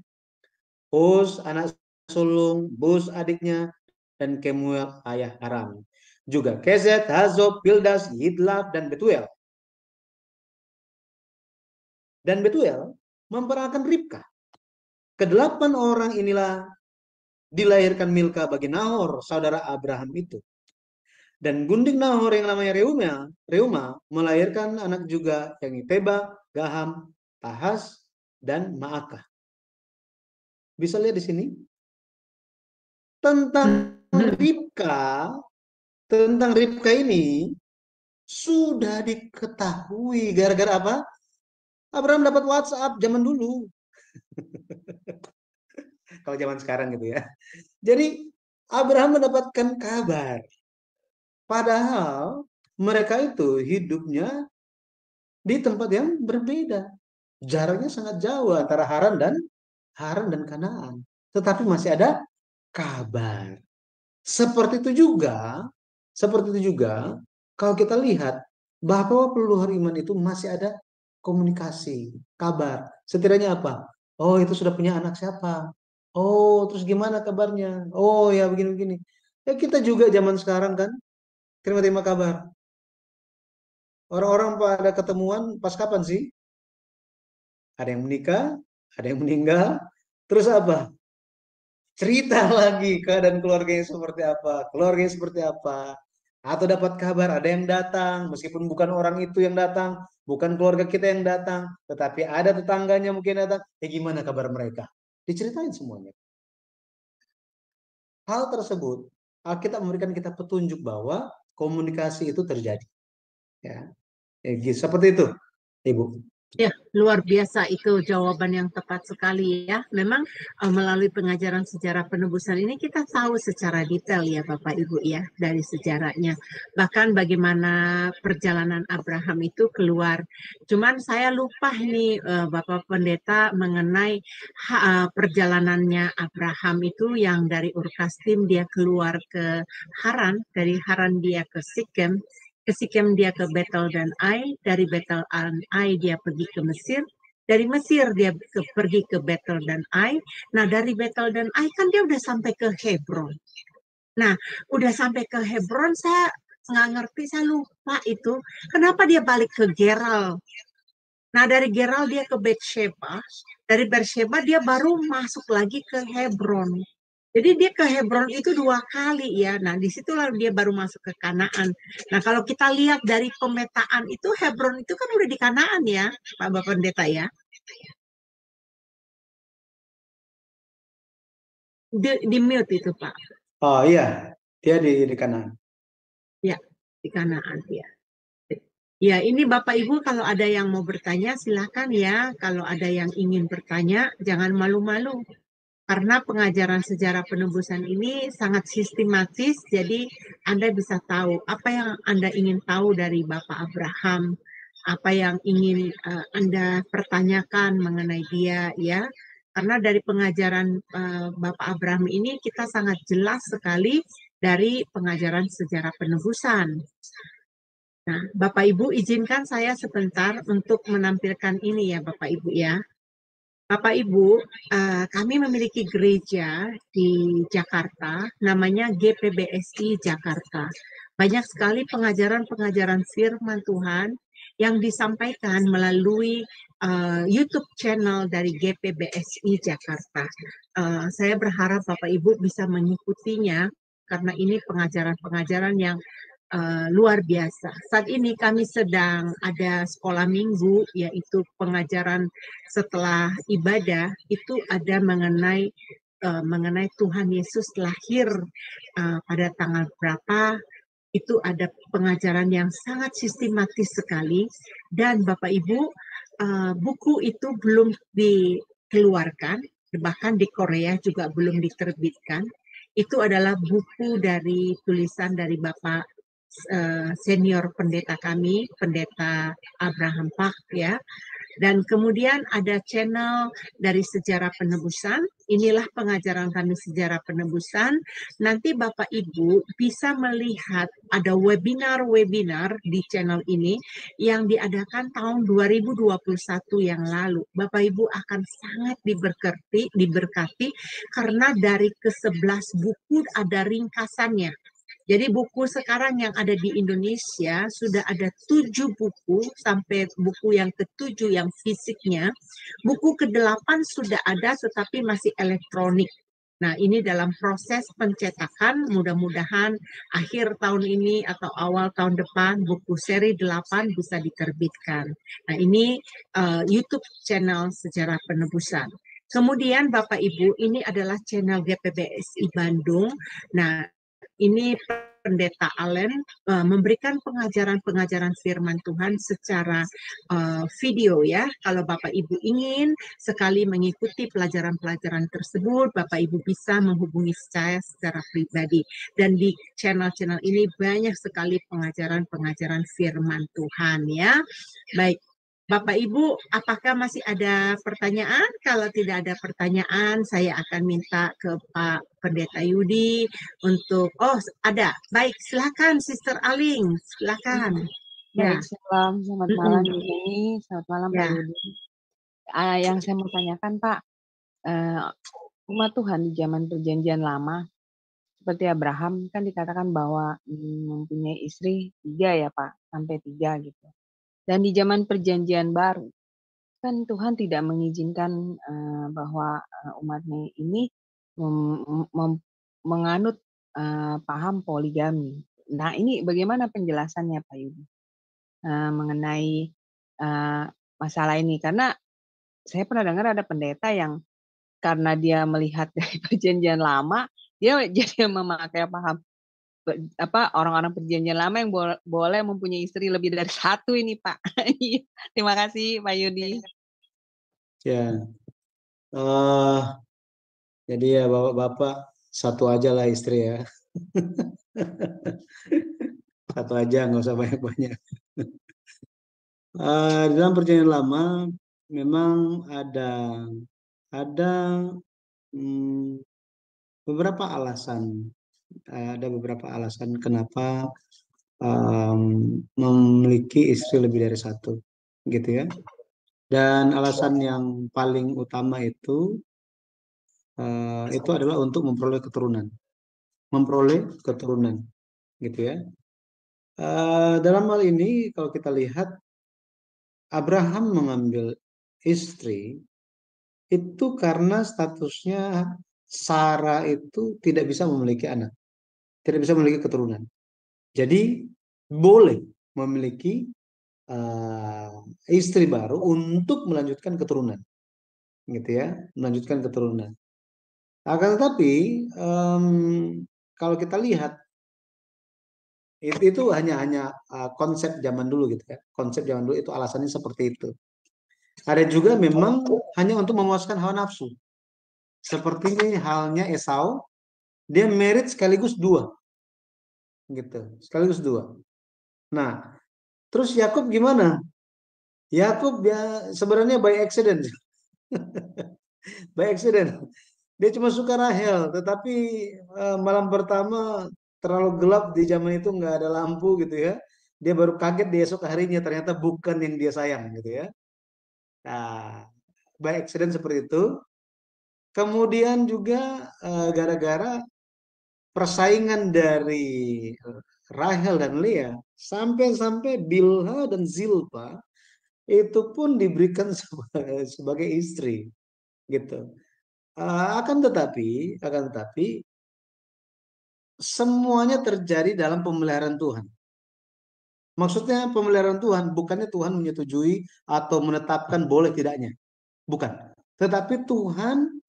Hus anak sulung, Bus adiknya, dan Kemuel ayah Aram. Juga Kezet, Hazob, Pildas, Yidlaf, dan Betuel. Dan Betuel memperankan Ribka. Kedelapan orang inilah dilahirkan Milka bagi Nahor, saudara Abraham itu. Dan gundik Nahor yang namanya Reuma melahirkan anak juga yang Teba, Gaham, Tahas, dan Maakah. Bisa lihat di sini tentang Ribka ini sudah diketahui gara-gara apa? Abraham dapat WhatsApp zaman dulu. Kalau zaman sekarang gitu ya. Jadi Abraham mendapatkan kabar. Padahal mereka itu hidupnya di tempat yang berbeda. Jaraknya sangat jauh antara Haran dan Kanaan. Tetapi masih ada kabar. Seperti itu juga kalau kita lihat bahwa peluhur iman itu masih ada komunikasi, kabar. Setidaknya apa? Oh, itu sudah punya anak siapa? Oh, terus gimana kabarnya? Oh, ya begini-begini. Ya kita juga zaman sekarang kan terima-terima kabar. Orang-orang pada ketemuan pas kapan sih? Ada yang menikah, ada yang meninggal, terus apa? Cerita lagi keadaan keluarganya seperti apa. Atau dapat kabar ada yang datang, meskipun bukan orang itu yang datang, bukan keluarga kita yang datang, tetapi ada tetangganya mungkin datang. Gimana kabar mereka? Diceritain semuanya. Hal tersebut, Alkitab memberikan kita petunjuk bahwa komunikasi itu terjadi. Ya, seperti itu, Ibu. Ya, luar biasa itu jawaban yang tepat sekali ya. Memang melalui pengajaran sejarah penebusan ini kita tahu secara detail ya Bapak Ibu ya dari sejarahnya. Bahkan bagaimana perjalanan Abraham itu keluar. Cuman saya lupa nih Bapak Pendeta mengenai perjalanannya Abraham itu yang dari Ur Kasdim dia keluar ke Haran, dari Haran dia ke Sikem dia ke Betel dan Ai, dari Betel dan Ai dia pergi ke Mesir, dari Mesir dia pergi ke Betel dan Ai. Nah dari Betel dan Ai kan dia udah sampai ke Hebron. Nah udah sampai ke Hebron saya nggak ngerti, saya lupa itu kenapa dia balik ke Geral. Nah dari Geral dia ke Beersheba, dari Beersheba dia baru masuk lagi ke Hebron. Jadi dia ke Hebron itu 2 kali ya. Nah, disitulah dia baru masuk ke Kanaan. Nah, kalau kita lihat dari pemetaan itu Hebron itu kan udah di Kanaan ya, Pak Bapak Pendeta ya. Di mute itu Pak. Oh iya, dia di Kanaan. Ya, di Kanaan ya. Ya, ini Bapak Ibu kalau ada yang mau bertanya silakan ya. Kalau ada yang ingin bertanya jangan malu-malu. Karena pengajaran sejarah penebusan ini sangat sistematis, jadi Anda bisa tahu apa yang Anda ingin tahu dari Bapak Abraham, apa yang ingin Anda pertanyakan mengenai dia, ya. Karena dari pengajaran Bapak Abraham ini kita sangat jelas sekali dari pengajaran sejarah penebusan. Nah, Bapak Ibu izinkan saya sebentar untuk menampilkan ini ya Bapak Ibu ya. Bapak Ibu, kami memiliki gereja di Jakarta, namanya GPBSI Jakarta. Banyak sekali pengajaran-pengajaran firman Tuhan yang disampaikan melalui YouTube channel dari GPBSI Jakarta. Saya berharap Bapak Ibu bisa mengikutinya, karena ini pengajaran-pengajaran yang luar biasa. Saat ini kami sedang ada sekolah minggu, yaitu pengajaran setelah ibadah, itu ada mengenai Tuhan Yesus lahir pada tanggal berapa. Itu ada pengajaran yang sangat sistematis sekali, dan Bapak Ibu, buku itu belum dikeluarkan, bahkan di Korea juga belum diterbitkan. Itu adalah buku dari tulisan dari Bapak senior pendeta kami, pendeta Abraham Pak ya. Dan kemudian ada channel dari Sejarah Penebusan. Inilah pengajaran kami Sejarah Penebusan. Nanti Bapak Ibu bisa melihat ada webinar-webinar di channel ini yang diadakan tahun 2021 yang lalu. Bapak Ibu akan sangat diberkati karena dari ke-11 buku ada ringkasannya. Jadi buku sekarang yang ada di Indonesia sudah ada 7 buku sampai buku yang ke-7 yang fisiknya. Buku ke-8 sudah ada tetapi masih elektronik. Nah, ini dalam proses pencetakan, mudah-mudahan akhir tahun ini atau awal tahun depan buku seri 8 bisa diterbitkan. Nah, ini YouTube channel Sejarah Penebusan. Kemudian Bapak Ibu, ini adalah channel GPBSI Bandung. Nah, ini Pendeta Allen memberikan pengajaran-pengajaran firman Tuhan secara video ya. Kalau Bapak Ibu ingin sekali mengikuti pelajaran-pelajaran tersebut, Bapak Ibu bisa menghubungi saya secara pribadi. Dan di channel-channel ini banyak sekali pengajaran-pengajaran firman Tuhan ya. Baik. Bapak Ibu, apakah masih ada pertanyaan? Kalau tidak ada pertanyaan, saya akan minta ke Pak Pendeta Yudi untuk, ada. Baik, silakan Sister Aling, silakan. Baik, selamat malam Bu Neni, selamat malam Pak Yudi. Yang saya mau tanyakan Pak, umat Tuhan di zaman perjanjian lama, seperti Abraham, kan dikatakan bahwa mempunyai istri 3 ya Pak, sampai 3 gitu. Dan di zaman perjanjian baru, kan Tuhan tidak mengizinkan bahwa umatnya ini menganut paham poligami. Nah, ini bagaimana penjelasannya Pak Yudi mengenai masalah ini? Karena saya pernah dengar ada pendeta yang karena dia melihat dari perjanjian lama, dia jadi memakai paham orang-orang perjanjian lama yang boleh mempunyai istri lebih dari 1 ini Pak. Terima kasih Pak Yudi. Ya, jadi ya Bapak-Bapak 1 aja lah istri ya. 1 aja, nggak usah banyak-banyak. Dalam perjanjian lama memang ada beberapa alasan. Ada beberapa alasan kenapa memiliki istri lebih dari 1, gitu ya. Dan alasan yang paling utama itu adalah untuk memperoleh keturunan, gitu ya. Dalam hal ini kalau kita lihat Abraham mengambil istri itu karena statusnya Sarah itu tidak bisa memiliki anak, tidak bisa memiliki keturunan. Jadi boleh memiliki istri baru untuk melanjutkan keturunan, gitu ya, melanjutkan keturunan. Akan tetapi kalau kita lihat itu hanya konsep zaman dulu gitu ya, konsep zaman dulu itu alasannya seperti itu. Ada juga memang hanya untuk memuaskan hawa nafsu. Seperti halnya Esau, dia merit sekaligus 2. Gitu, sekaligus 2. Nah, terus Yakub gimana? Yakub ya sebenarnya by accident. By accident. Dia cuma suka Rahel, tetapi malam pertama terlalu gelap di zaman itu, nggak ada lampu gitu ya. dia baru kaget di esok harinya ternyata bukan yang dia sayang gitu ya. Nah, by accident seperti itu. Kemudian juga gara-gara persaingan dari Rahel dan Lea sampai-sampai Bilha dan Zilpa itu pun diberikan sebagai istri gitu. Akan tetapi semuanya terjadi dalam pemeliharaan Tuhan. Maksudnya pemeliharaan Tuhan bukannya Tuhan menyetujui atau menetapkan boleh tidaknya, bukan. Tetapi Tuhan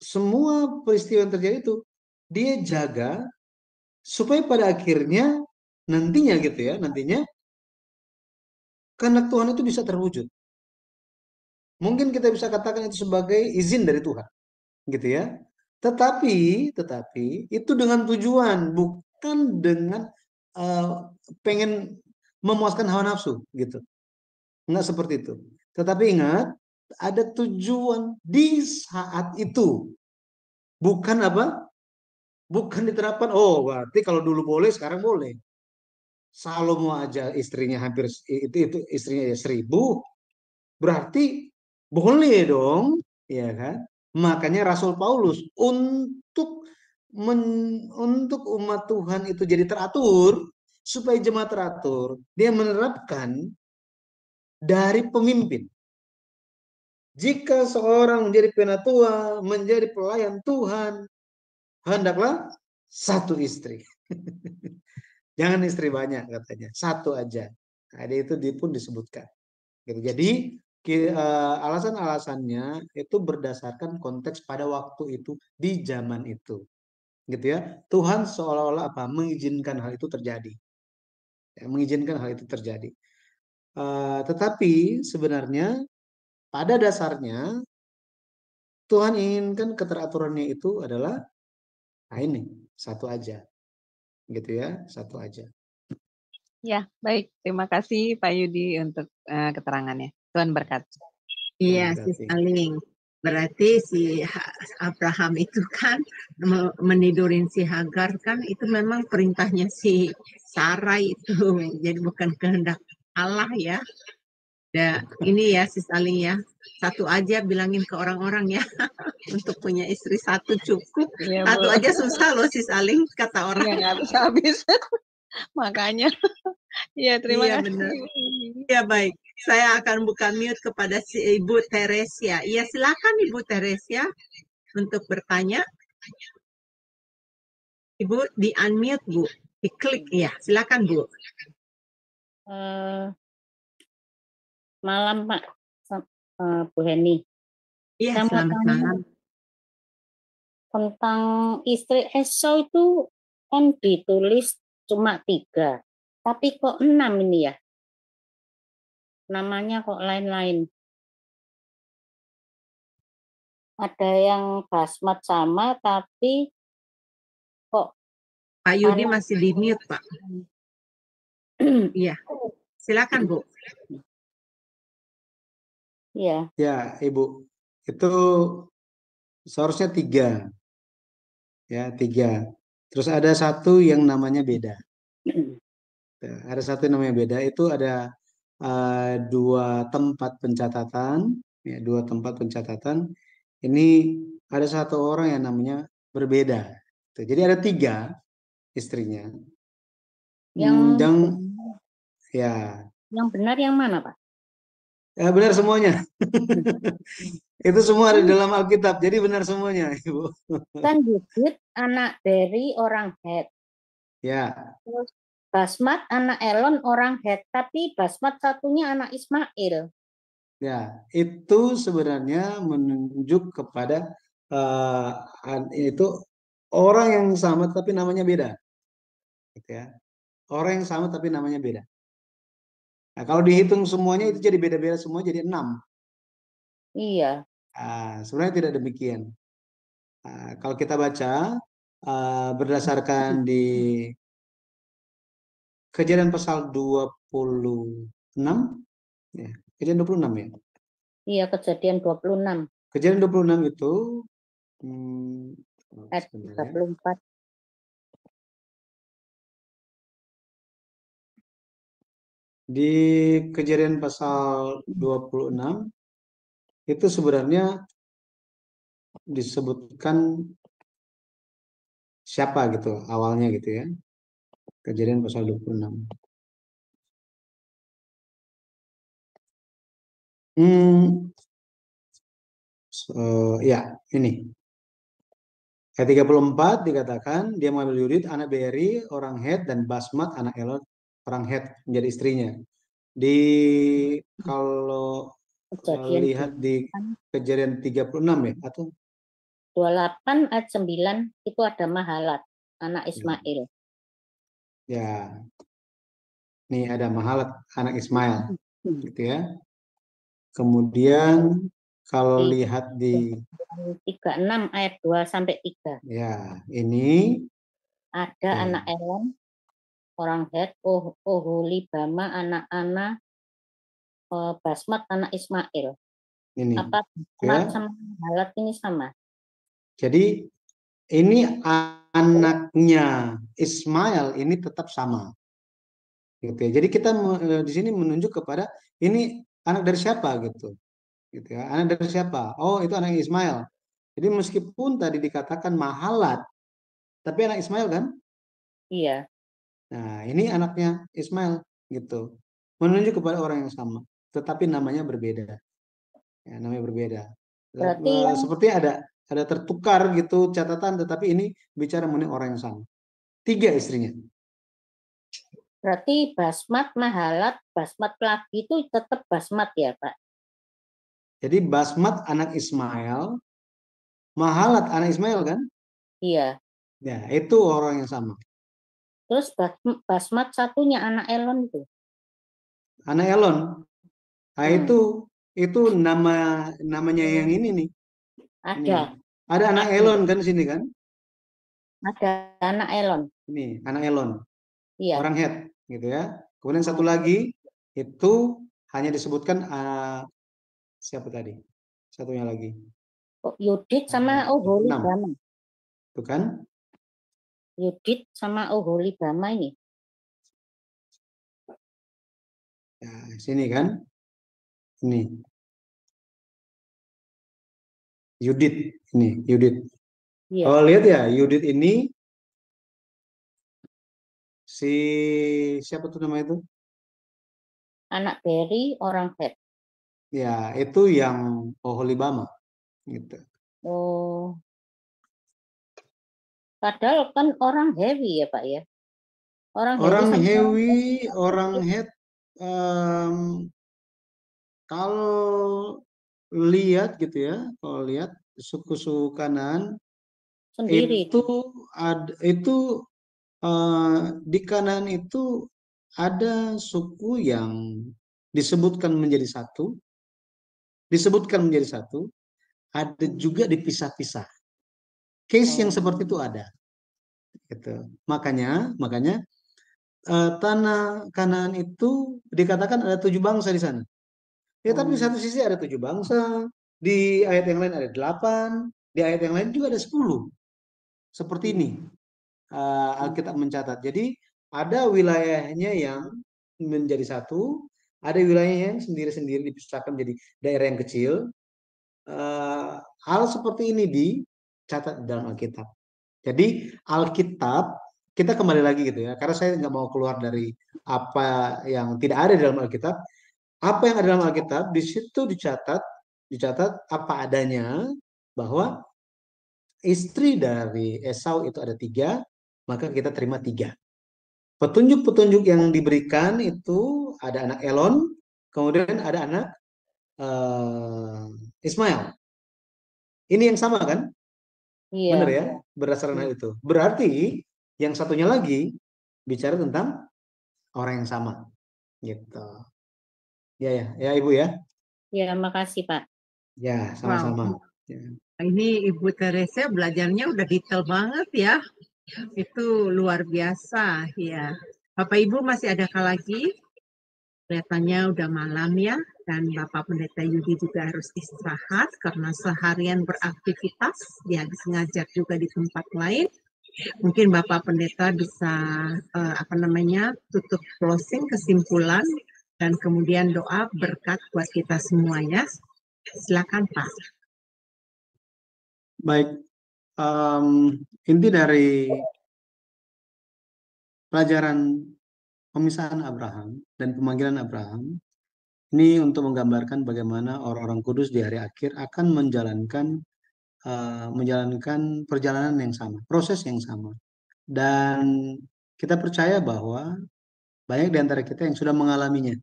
semua peristiwa yang terjadi itu dia jaga supaya pada akhirnya nantinya gitu ya, nantinya kehendak Tuhan itu bisa terwujud. Mungkin kita bisa katakan itu sebagai izin dari Tuhan, gitu ya. Tetapi itu dengan tujuan, bukan dengan pengen memuaskan hawa nafsu, gitu. Enggak seperti itu. Tetapi ingat, ada tujuan di saat itu. Bukan apa? Bukan diterapkan, oh berarti kalau dulu boleh, sekarang boleh. Salomo aja istrinya hampir, itu istrinya ya 1000, berarti boleh dong, ya kan? Makanya Rasul Paulus untuk umat Tuhan itu jadi teratur, supaya jemaat teratur, dia menerapkan dari pemimpin. Jika seorang menjadi penatua, menjadi pelayan Tuhan, hendaklah satu istri. Jangan istri banyak katanya, satu aja. Nah, itu pun disebutkan. Jadi alasan-alasannya itu berdasarkan konteks pada waktu itu di zaman itu, gitu ya. Tuhan seolah-olah mengizinkan hal itu terjadi, ya, mengizinkan hal itu terjadi. Tetapi sebenarnya pada dasarnya Tuhan inginkan keteraturannya itu adalah ini satu aja, gitu ya, satu aja. Ya, baik. Terima kasih Pak Yudi untuk keterangannya. Tuhan berkati. Iya, Sis Aling. Berarti si Abraham itu kan menidurin si Hagar kan itu memang perintahnya si Sarai itu. Jadi bukan kehendak Allah ya. Ini ya Sis Aling ya. Satu aja bilangin ke orang-orang ya. Untuk punya istri satu cukup. Ya, satu Bu. aja susah loh Sis Aling kata orang. Ya nggak habis-habis. Makanya. Ya, terima Iya, kasih. benar. Ya baik, saya akan buka mute kepada si Ibu Teresia. Iya silakan Ibu Teresia untuk bertanya. Ibu di unmute Bu, diklik ya. Silakan Bu. Malam Pak, Bu Heni. Iya selamat malam. Tentang istri Esau itu kan ditulis cuma 3, tapi kok 6 ini ya? Namanya kok lain-lain. Ada yang Basmat sama, tapi kok Pak Yudi masih di mute Pak. Iya, silakan Bu. Iya. Ya Ibu, itu seharusnya 3, ya 3. Terus ada satu yang namanya beda. Ada satu yang namanya beda, itu ada 2 tempat pencatatan, ya 2 tempat pencatatan. Ini ada satu orang yang namanya berbeda. Jadi ada 3 istrinya. Yang benar yang mana Pak? Ya benar semuanya. Itu semua ada di dalam Alkitab, jadi benar semuanya Ibu. Kan Yudit anak dari orang Het. Ya. Terus Basmat anak Elon orang Het, tapi Basmat satunya anak Ismail. Ya, itu sebenarnya menunjuk kepada itu orang yang sama tapi namanya beda. Gitu ya. Orang yang sama tapi namanya beda. Nah, kalau dihitung semuanya itu jadi beda-beda semua, jadi 6. Iya. Sebenarnya tidak demikian. Kalau kita baca berdasarkan di Kejadian pasal 26, ya, Kejadian 26 ya. Iya, Kejadian 26. Kejadian 26 itu ayat 34. Di Kejadian pasal 26 itu sebenarnya disebutkan siapa gitu awalnya gitu ya. Kejadian pasal 26. Ya, ini. Ayat 34 dikatakan dia mengambil Yudit anak Beri orang Het dan Basmat anak Elon orang Het menjadi istrinya. Kalau Kejadian lihat di Kejadian 36 ya atau 28 ayat 9 itu ada Mahalat anak Ismail. ya. Nih ada Mahalat anak Ismail gitu ya. Kemudian kalau lihat di 36 ayat 2 sampai 3. ya, ini ada anak Elon orang Het, Oholibama anak-anak Basmat anak Ismail. Ini. Apa Basmat sama Mahalat ini sama? Jadi ini anaknya Ismail ini tetap sama. Gitu ya. Jadi kita di sini menunjuk kepada ini anak dari siapa gitu. Gitu ya. Anak dari siapa? Oh, itu anak Ismail. Jadi meskipun tadi dikatakan Mahalat, tapi anak Ismail kan? Iya. Nah, ini anaknya Ismail gitu. Menunjuk kepada orang yang sama, tetapi namanya berbeda. Ya, namanya berbeda. Berarti seperti ada tertukar gitu catatan, tetapi ini bicara mengenai orang yang sama. 3 istrinya. Berarti Basmat, Mahalat, Basmat lagi itu tetap Basmat ya, Pak? Jadi Basmat anak Ismail, Mahalat anak Ismail kan? Iya. Ya, itu orang yang sama. Terus Basmat satunya anak Elon itu? Anak Elon. Nah, itu namanya yang ini nih. Ada. Ini. Ada anak Elon kan di sini kan? Ada anak Elon. Ini, anak Elon. Iya. Orang Het gitu ya. Kemudian satu lagi itu hanya disebutkan siapa tadi? Satunya lagi. Yudit sama Oholibama. Itu kan? Yudit sama Oholibama ini. Ya, sini kan? Ini. Yudit ini, Yudit. Iya. Oh, lihat ya, Yudit ini si siapa tuh nama itu? Anak Beri orang Het. Ya, itu yang Oholibama gitu. Oh. Padahal kan orang Hewi ya, Pak ya. Orang Hewi, orang Het kalau lihat gitu ya, kalau lihat suku-suku Kanaan sendiri itu di Kanaan itu ada suku yang disebutkan menjadi satu, ada juga dipisah-pisah. Case yang seperti itu ada. Gitu. Makanya tanah Kanaan itu dikatakan ada 7 bangsa di sana. Ya, tapi di satu sisi ada 7 bangsa, di ayat yang lain ada 8, di ayat yang lain juga ada 10. Seperti ini Alkitab mencatat. Jadi ada wilayahnya yang menjadi satu, ada wilayahnya yang sendiri-sendiri dipisahkan menjadi daerah yang kecil. Hal seperti ini dicatat dalam Alkitab. Jadi Alkitab, kita kembali lagi gitu ya, karena saya nggak mau keluar dari apa yang tidak ada di dalam Alkitab. Apa yang ada dalam Alkitab, di situ dicatat apa adanya, bahwa istri dari Esau itu ada 3, maka kita terima 3. Petunjuk-petunjuk yang diberikan itu ada anak Elon, kemudian ada anak Ismail. Ini yang sama kan? Iya. Benar ya? Berdasarkan hal itu. Berarti yang satunya lagi bicara tentang orang yang sama. Gitu. Ya Ibu ya. Ya, makasih Pak. Ya, sama-sama. Wow. Ya. Ini Ibu Teresa belajarnya udah detail banget ya. Itu luar biasa ya. Bapak Ibu masih adakah lagi? Kelihatannya udah malam ya. Dan Bapak Pendeta Yudi juga harus istirahat karena seharian beraktivitas. Dia habis ngajar juga di tempat lain. Mungkin Bapak Pendeta bisa tutup closing kesimpulan dan kemudian doa berkat buat kita semuanya. Silakan Pak. Baik, inti dari pelajaran pemisahan Abraham dan pemanggilan Abraham ini untuk menggambarkan bagaimana orang-orang kudus di hari akhir akan menjalankan perjalanan yang sama, proses yang sama. Dan kita percaya bahwa banyak di antara kita yang sudah mengalaminya,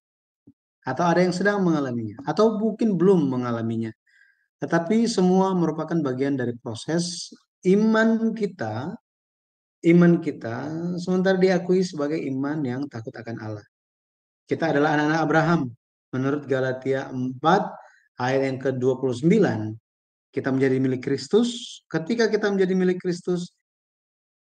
atau ada yang sedang mengalaminya, atau mungkin belum mengalaminya. Tetapi semua merupakan bagian dari proses iman kita sementara diakui sebagai iman yang takut akan Allah. Kita adalah anak-anak Abraham. Menurut Galatia 4 ayat yang ke-29, kita menjadi milik Kristus. Ketika kita menjadi milik Kristus,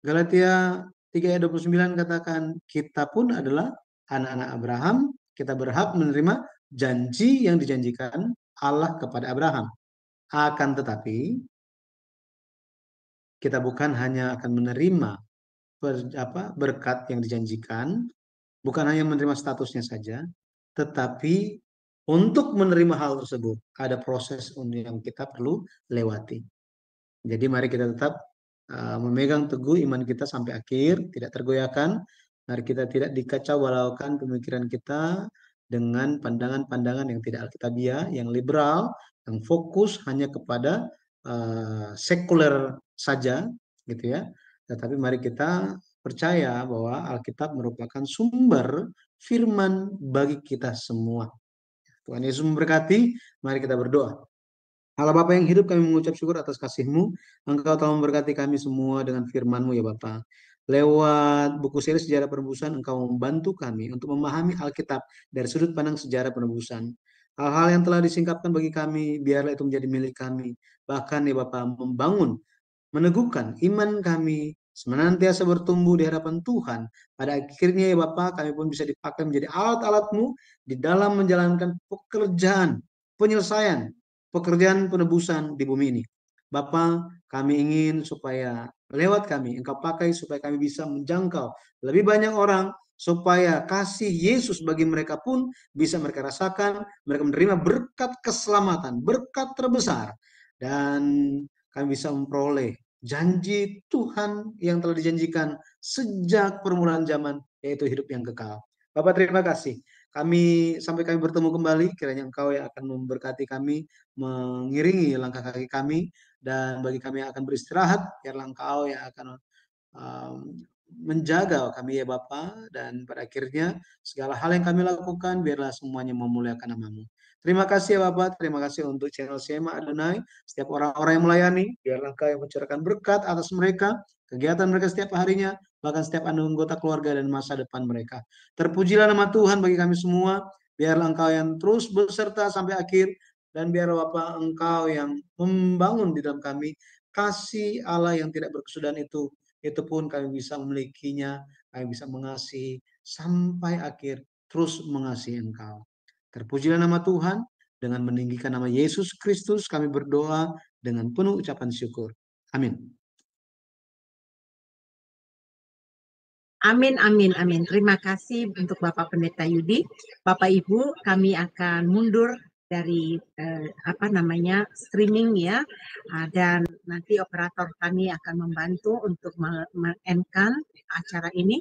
Galatia 3 ayat 29 katakan, kita pun adalah anak-anak Abraham, kita berhak menerima janji yang dijanjikan Allah kepada Abraham. Akan tetapi, kita bukan hanya akan menerima berkat yang dijanjikan, bukan hanya menerima statusnya saja, tetapi untuk menerima hal tersebut ada proses yang kita perlu lewati. Jadi mari kita tetap memegang teguh iman kita sampai akhir, tidak tergoyahkan. Mari kita tidak dikacau balaukan pemikiran kita dengan pandangan-pandangan yang tidak alkitabiah, yang liberal, yang fokus hanya kepada sekuler saja, gitu ya. Tetapi mari kita percaya bahwa Alkitab merupakan sumber firman bagi kita semua. Tuhan Yesus memberkati, mari kita berdoa. Allah Bapa yang hidup, kami mengucap syukur atas kasih-Mu. Engkau telah memberkati kami semua dengan firman-Mu ya Bapa. Lewat buku seri sejarah penebusan, Engkau membantu kami untuk memahami Alkitab dari sudut pandang sejarah penebusan. Hal-hal yang telah disingkapkan bagi kami, biarlah itu menjadi milik kami. Bahkan ya Bapa, membangun, meneguhkan iman kami, senantiasa bertumbuh di hadapan Tuhan. Pada akhirnya ya Bapa, kami pun bisa dipakai menjadi alat-alat-Mu di dalam menjalankan pekerjaan, penyelesaian, pekerjaan penebusan di bumi ini. Bapa, kami ingin supaya lewat kami, Engkau pakai supaya kami bisa menjangkau lebih banyak orang, supaya kasih Yesus bagi mereka pun bisa mereka rasakan, mereka menerima berkat keselamatan, berkat terbesar, dan kami bisa memperoleh janji Tuhan yang telah dijanjikan sejak permulaan zaman, yaitu hidup yang kekal. Bapak, terima kasih. Sampai kami bertemu kembali, kiranya Engkau yang akan memberkati kami, mengiringi langkah kaki kami, dan bagi kami yang akan beristirahat, biarlah Engkau yang akan menjaga kami ya Bapa, dan pada akhirnya segala hal yang kami lakukan biarlah semuanya memuliakan nama-Mu. Terima kasih ya Bapak, terima kasih untuk channel Sema Adonai, setiap orang-orang yang melayani, biarlah Engkau yang mencurahkan berkat atas mereka, kegiatan mereka setiap harinya, bahkan setiap anggota keluarga dan masa depan mereka. Terpujilah nama Tuhan bagi kami semua, biarlah Engkau yang terus beserta sampai akhir, dan biarlah Bapak Engkau yang membangun di dalam kami kasih Allah yang tidak berkesudahan itu pun kami bisa memilikinya, kami bisa mengasihi sampai akhir, terus mengasihi Engkau. Terpujilah nama Tuhan, dengan meninggikan nama Yesus Kristus kami berdoa dengan penuh ucapan syukur. Amin. Amin, amin, amin. Terima kasih untuk Bapak Pendeta Yudi. Bapak Ibu, kami akan mundur dari streaming ya, dan nanti operator kami akan membantu untuk men-endkan acara ini.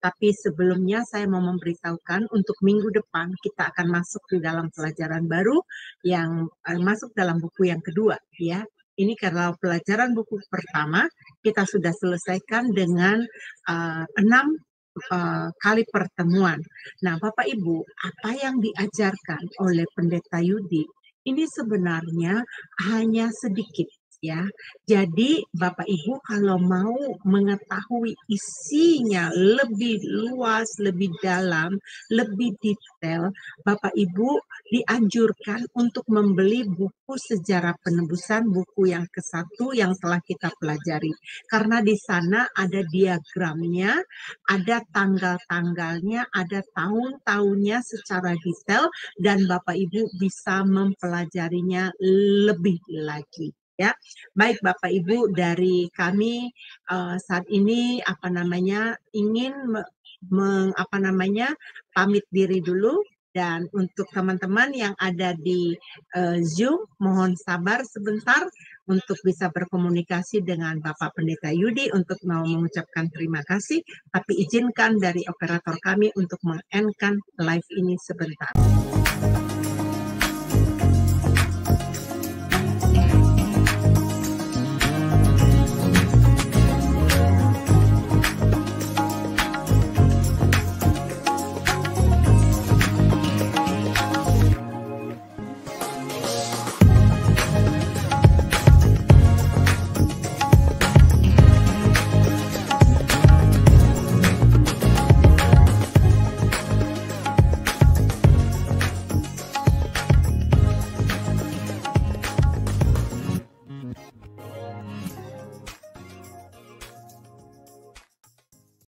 Tapi sebelumnya saya mau memberitahukan untuk minggu depan kita akan masuk di dalam pelajaran baru yang masuk dalam buku yang kedua ya. Ini karena pelajaran buku pertama kita sudah selesaikan dengan 6 kali pertemuan. Nah, Bapak Ibu, apa yang diajarkan oleh Pendeta Yudi ini sebenarnya hanya sedikit ya. Jadi Bapak Ibu kalau mau mengetahui isinya lebih luas, lebih dalam, lebih detail, Bapak Ibu dianjurkan untuk membeli buku Sejarah Penebusan, buku yang ke-1 yang telah kita pelajari. Karena di sana ada diagramnya, ada tanggal-tanggalnya, ada tahun-tahunnya secara detail, dan Bapak Ibu bisa mempelajarinya lebih lagi. Ya, baik Bapak Ibu, dari kami saat ini ingin pamit diri dulu. Dan untuk teman-teman yang ada di Zoom, mohon sabar sebentar untuk bisa berkomunikasi dengan Bapak Pendeta Yudi untuk mau mengucapkan terima kasih. Tapi izinkan dari operator kami untuk meng-end-kan live ini sebentar.